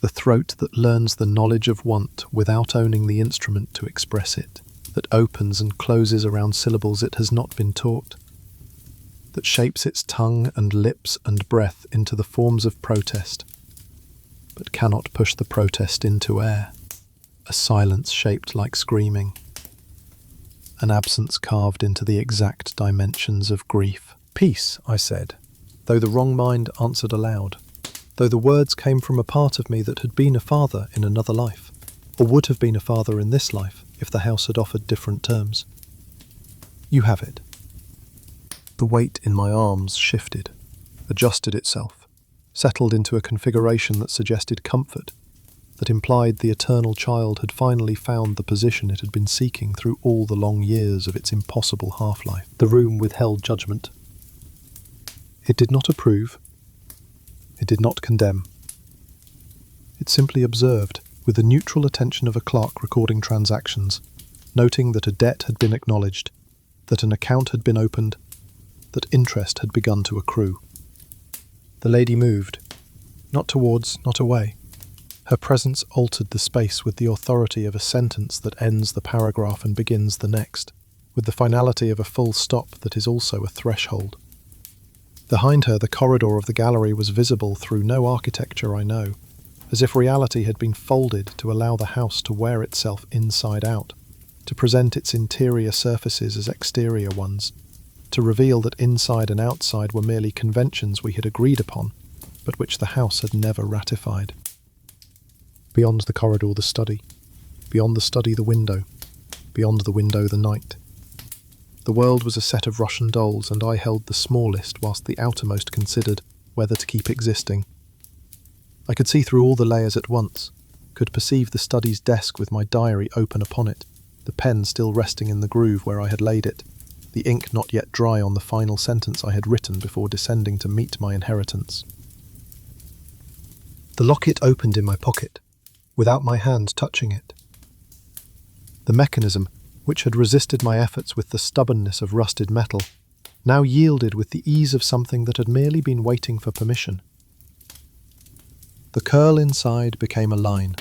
The throat that learns the knowledge of want without owning the instrument to express it, that opens and closes around syllables it has not been taught, that shapes its tongue and lips and breath into the forms of protest, but cannot push the protest into air, a silence shaped like screaming, an absence carved into the exact dimensions of grief. "Peace," I said, though the wrong mind answered aloud, though the words came from a part of me that had been a father in another life, or would have been a father in this life if the house had offered different terms. "You have it." The weight in my arms shifted, adjusted itself, settled into a configuration that suggested comfort, that implied the eternal child had finally found the position it had been seeking through all the long years of its impossible half-life. The room withheld judgment. It did not approve. It did not condemn. It simply observed, with the neutral attention of a clerk recording transactions, noting that a debt had been acknowledged, that an account had been opened, that interest had begun to accrue. The lady moved, not towards, not away. Her presence altered the space with the authority of a sentence that ends the paragraph and begins the next, with the finality of a full stop that is also a threshold. Behind her, the corridor of the gallery was visible through no architecture I know, as if reality had been folded to allow the house to wear itself inside out, to present its interior surfaces as exterior ones, to reveal that inside and outside were merely conventions we had agreed upon, but which the house had never ratified. Beyond the corridor, the study. Beyond the study, the window. Beyond the window, the night. The world was a set of Russian dolls, and I held the smallest, whilst the outermost considered whether to keep existing. I could see through all the layers at once, could perceive the study's desk with my diary open upon it, the pen still resting in the groove where I had laid it, the ink not yet dry on the final sentence I had written before descending to meet my inheritance. The locket opened in my pocket, without my hand touching it. The mechanism, which had resisted my efforts with the stubbornness of rusted metal, now yielded with the ease of something that had merely been waiting for permission. The curl inside became a line.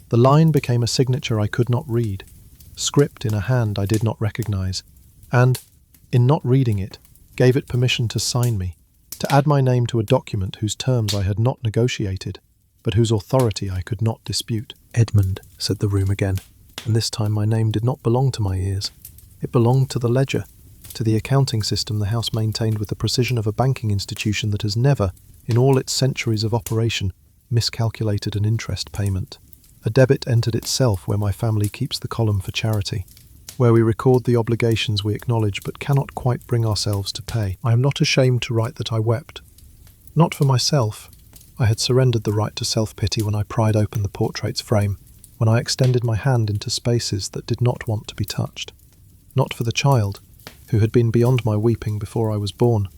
The line became a signature I could not read, script in a hand I did not recognize, and, in not reading it, gave it permission to sign me, to add my name to a document whose terms I had not negotiated, but whose authority I could not dispute. "Edmund," said the room again, and this time my name did not belong to my ears. It belonged to the ledger, to the accounting system the house maintained with the precision of a banking institution that has never, in all its centuries of operation, miscalculated an interest payment. A debit entered itself where my family keeps the column for charity, where we record the obligations we acknowledge but cannot quite bring ourselves to pay. I am not ashamed to write that I wept. Not for myself. I had surrendered the right to self-pity when I pried open the portrait's frame, when I extended my hand into spaces that did not want to be touched. Not for the child, who had been beyond my weeping before I was born.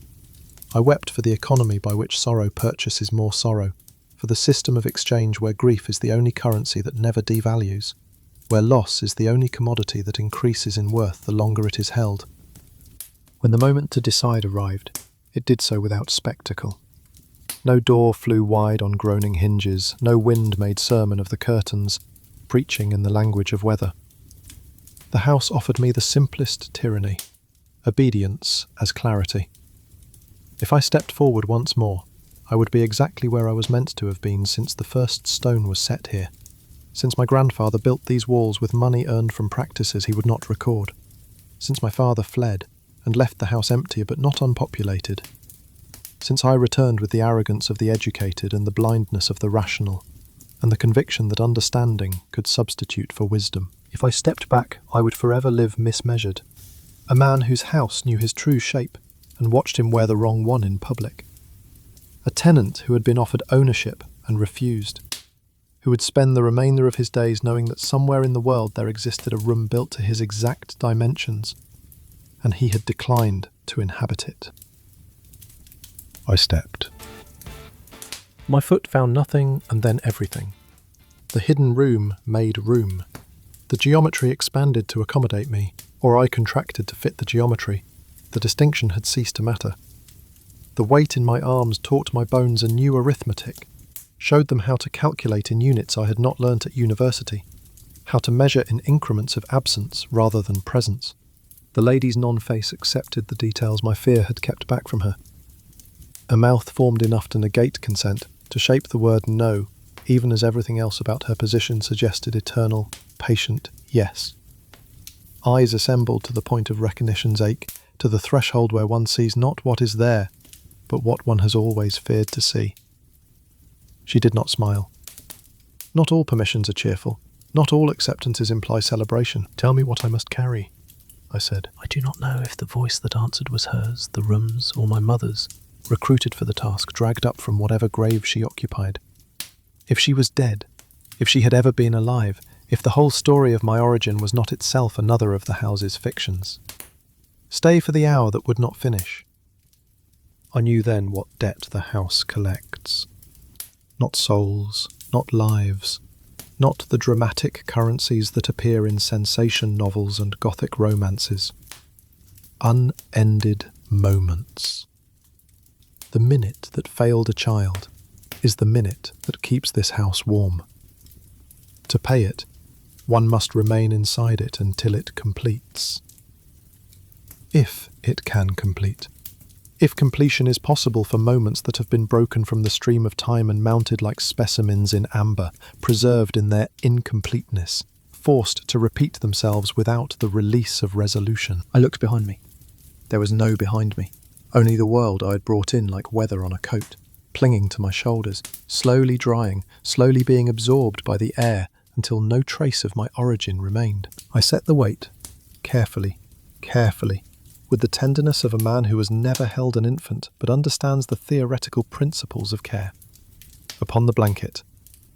I wept for the economy by which sorrow purchases more sorrow, for the system of exchange where grief is the only currency that never devalues, where loss is the only commodity that increases in worth the longer it is held. When the moment to decide arrived, it did so without spectacle. No door flew wide on groaning hinges, no wind made sermon of the curtains, preaching in the language of weather. The house offered me the simplest tyranny, obedience as clarity. If I stepped forward once more, I would be exactly where I was meant to have been since the first stone was set here, since my grandfather built these walls with money earned from practices he would not record, since my father fled and left the house empty but not unpopulated, since I returned with the arrogance of the educated and the blindness of the rational, and the conviction that understanding could substitute for wisdom. If I stepped back, I would forever live mismeasured, a man whose house knew his true shape and watched him wear the wrong one in public, a tenant who had been offered ownership and refused, who would spend the remainder of his days knowing that somewhere in the world there existed a room built to his exact dimensions, and he had declined to inhabit it. I stepped. My foot found nothing and then everything. The hidden room made room. The geometry expanded to accommodate me, or I contracted to fit the geometry. The distinction had ceased to matter. The weight in my arms taught my bones a new arithmetic, showed them how to calculate in units I had not learnt at university, how to measure in increments of absence rather than presence. The lady's non-face accepted the details my fear had kept back from her. A mouth formed enough to negate consent, to shape the word no, even as everything else about her position suggested eternal, patient yes. Eyes assembled to the point of recognition's ache, to the threshold where one sees not what is there, but what one has always feared to see. She did not smile. Not all permissions are cheerful. Not all acceptances imply celebration. "Tell me what I must carry," I said. I do not know if the voice that answered was hers, the room's, or my mother's, recruited for the task, dragged up from whatever grave she occupied. If she was dead, if she had ever been alive, if the whole story of my origin was not itself another of the house's fictions. Stay for the hour that would not finish. I knew then what debt the house collects. Not souls, not lives, not the dramatic currencies that appear in sensation novels and Gothic romances. Unended moments. The minute that failed a child is the minute that keeps this house warm. To pay it, one must remain inside it until it completes. If it can complete. If completion is possible for moments that have been broken from the stream of time and mounted like specimens in amber, preserved in their incompleteness, forced to repeat themselves without the release of resolution. I looked behind me. There was no behind me, only the world I had brought in like weather on a coat, clinging to my shoulders, slowly drying, slowly being absorbed by the air until no trace of my origin remained. I set the weight, carefully, with the tenderness of a man who has never held an infant but understands the theoretical principles of care, upon the blanket,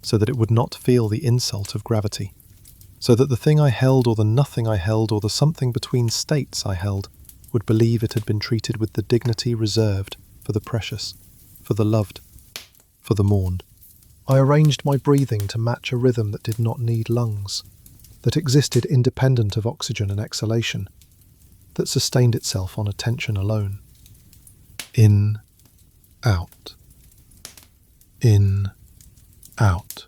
so that it would not feel the insult of gravity, so that the thing I held or the nothing I held or the something between states I held would believe it had been treated with the dignity reserved for the precious, for the loved, for the mourned. I arranged my breathing to match a rhythm that did not need lungs, that existed independent of oxygen and exhalation, that sustained itself on attention alone. In, out. In, out.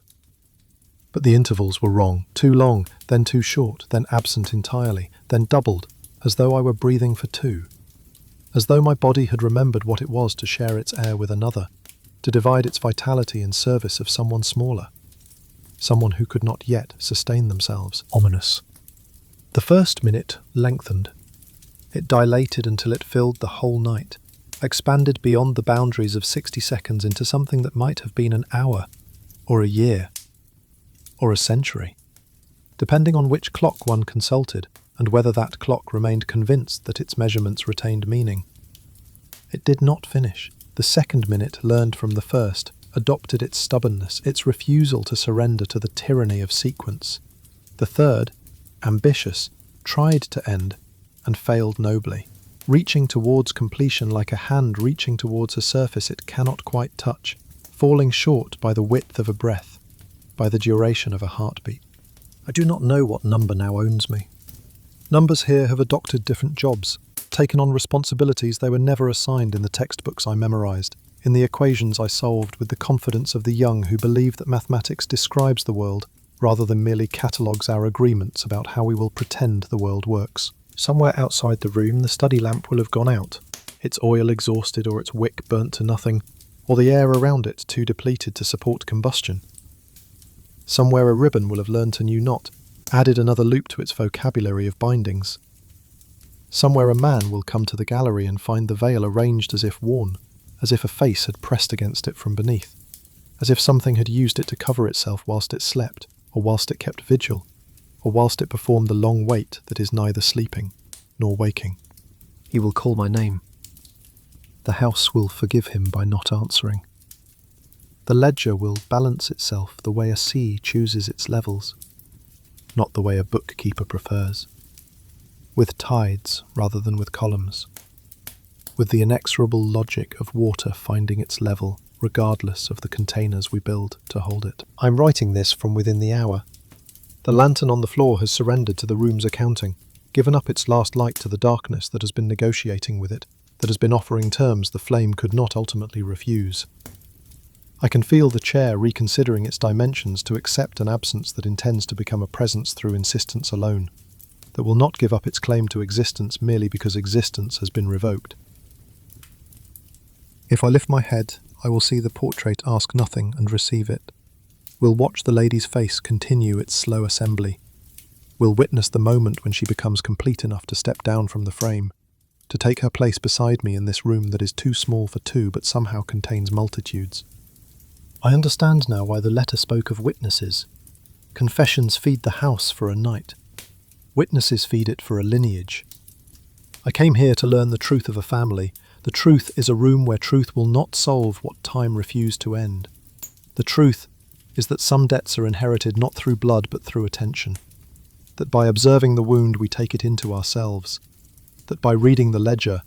But the intervals were wrong, too long, then too short, then absent entirely, then doubled, as though I were breathing for two, as though my body had remembered what it was to share its air with another, to divide its vitality in service of someone smaller, someone who could not yet sustain themselves. Ominous. The first minute lengthened. It dilated until it filled the whole night, expanded beyond the boundaries of 60 seconds into something that might have been an hour, or a year, or a century, depending on which clock one consulted and whether that clock remained convinced that its measurements retained meaning. It did not finish. The second minute learned from the first, adopted its stubbornness, its refusal to surrender to the tyranny of sequence. The third, ambitious, tried to end, and failed nobly, reaching towards completion like a hand reaching towards a surface it cannot quite touch, falling short by the width of a breath, by the duration of a heartbeat. I do not know what number now owns me. Numbers here have adopted different jobs, taken on responsibilities they were never assigned in the textbooks I memorized, in the equations I solved with the confidence of the young who believe that mathematics describes the world rather than merely catalogues our agreements about how we will pretend the world works. Somewhere outside the room the study lamp will have gone out, its oil exhausted or its wick burnt to nothing, or the air around it too depleted to support combustion. Somewhere a ribbon will have learnt a new knot, added another loop to its vocabulary of bindings. Somewhere a man will come to the gallery and find the veil arranged as if worn, as if a face had pressed against it from beneath, as if something had used it to cover itself whilst it slept, or whilst it kept vigil, or whilst it performed the long wait that is neither sleeping nor waking. He will call my name. The house will forgive him by not answering. The ledger will balance itself the way a sea chooses its levels, not the way a bookkeeper prefers, with tides rather than with columns, with the inexorable logic of water finding its level regardless of the containers we build to hold it. I'm writing this from within the hour. The lantern on the floor has surrendered to the room's accounting, given up its last light to the darkness that has been negotiating with it, that has been offering terms the flame could not ultimately refuse. I can feel the chair reconsidering its dimensions to accept an absence that intends to become a presence through insistence alone, that will not give up its claim to existence merely because existence has been revoked. If I lift my head, I will see the portrait ask nothing and receive it, will watch the lady's face continue its slow assembly, will witness the moment when she becomes complete enough to step down from the frame, to take her place beside me in this room that is too small for two but somehow contains multitudes. I understand now why the letter spoke of witnesses. Confessions feed the house for a night. Witnesses feed it for a lineage. I came here to learn the truth of a family. The truth is a room where truth will not solve what time refused to end. The truth is that some debts are inherited not through blood but through attention. That by observing the wound we take it into ourselves. That by reading the ledger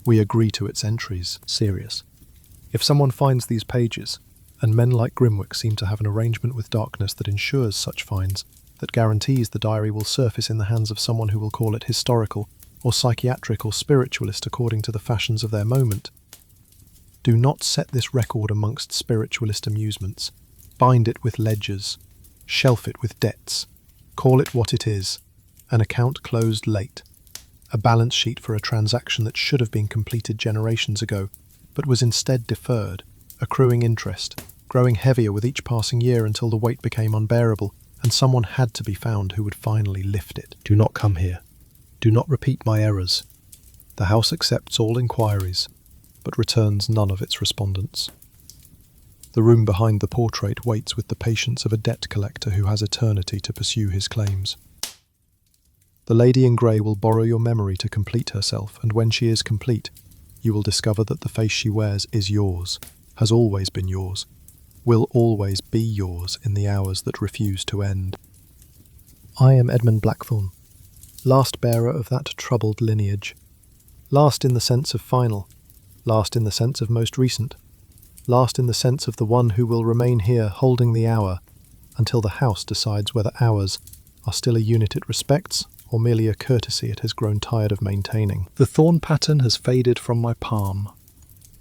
we agree to its entries. Serious. If someone finds these pages, and men like Grimwick seem to have an arrangement with darkness that ensures such finds, that guarantees the diary will surface in the hands of someone who will call it historical, or psychiatric or spiritualist according to the fashions of their moment. Do not set this record amongst spiritualist amusements. Bind it with ledgers. Shelf it with debts. Call it what it is, an account closed late. A balance sheet for a transaction that should have been completed generations ago, but was instead deferred, accruing interest, growing heavier with each passing year until the weight became unbearable, and someone had to be found who would finally lift it. Do not come here. Do not repeat my errors. The house accepts all inquiries, but returns none of its respondents. The room behind the portrait waits with the patience of a debt collector who has eternity to pursue his claims. The lady in grey will borrow your memory to complete herself, and when she is complete, you will discover that the face she wears is yours, has always been yours, will always be yours in the hours that refuse to end. I am Edmund Blackthorn, last bearer of that troubled lineage. Last in the sense of final, last in the sense of most recent, last in the sense of the one who will remain here holding the hour until the house decides whether hours are still a unit it respects or merely a courtesy it has grown tired of maintaining. The thorn pattern has faded from my palm.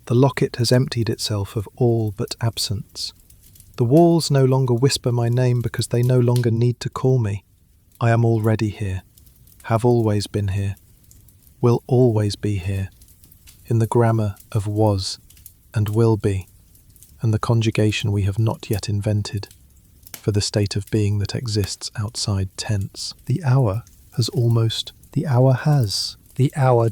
The locket has emptied itself of all but absence. The walls no longer whisper my name because they no longer need to call me. I am already here, have always been here, will always be here, in the grammar of was and will be, and the conjugation we have not yet invented, for the state of being that exists outside tense. The hour has. The hour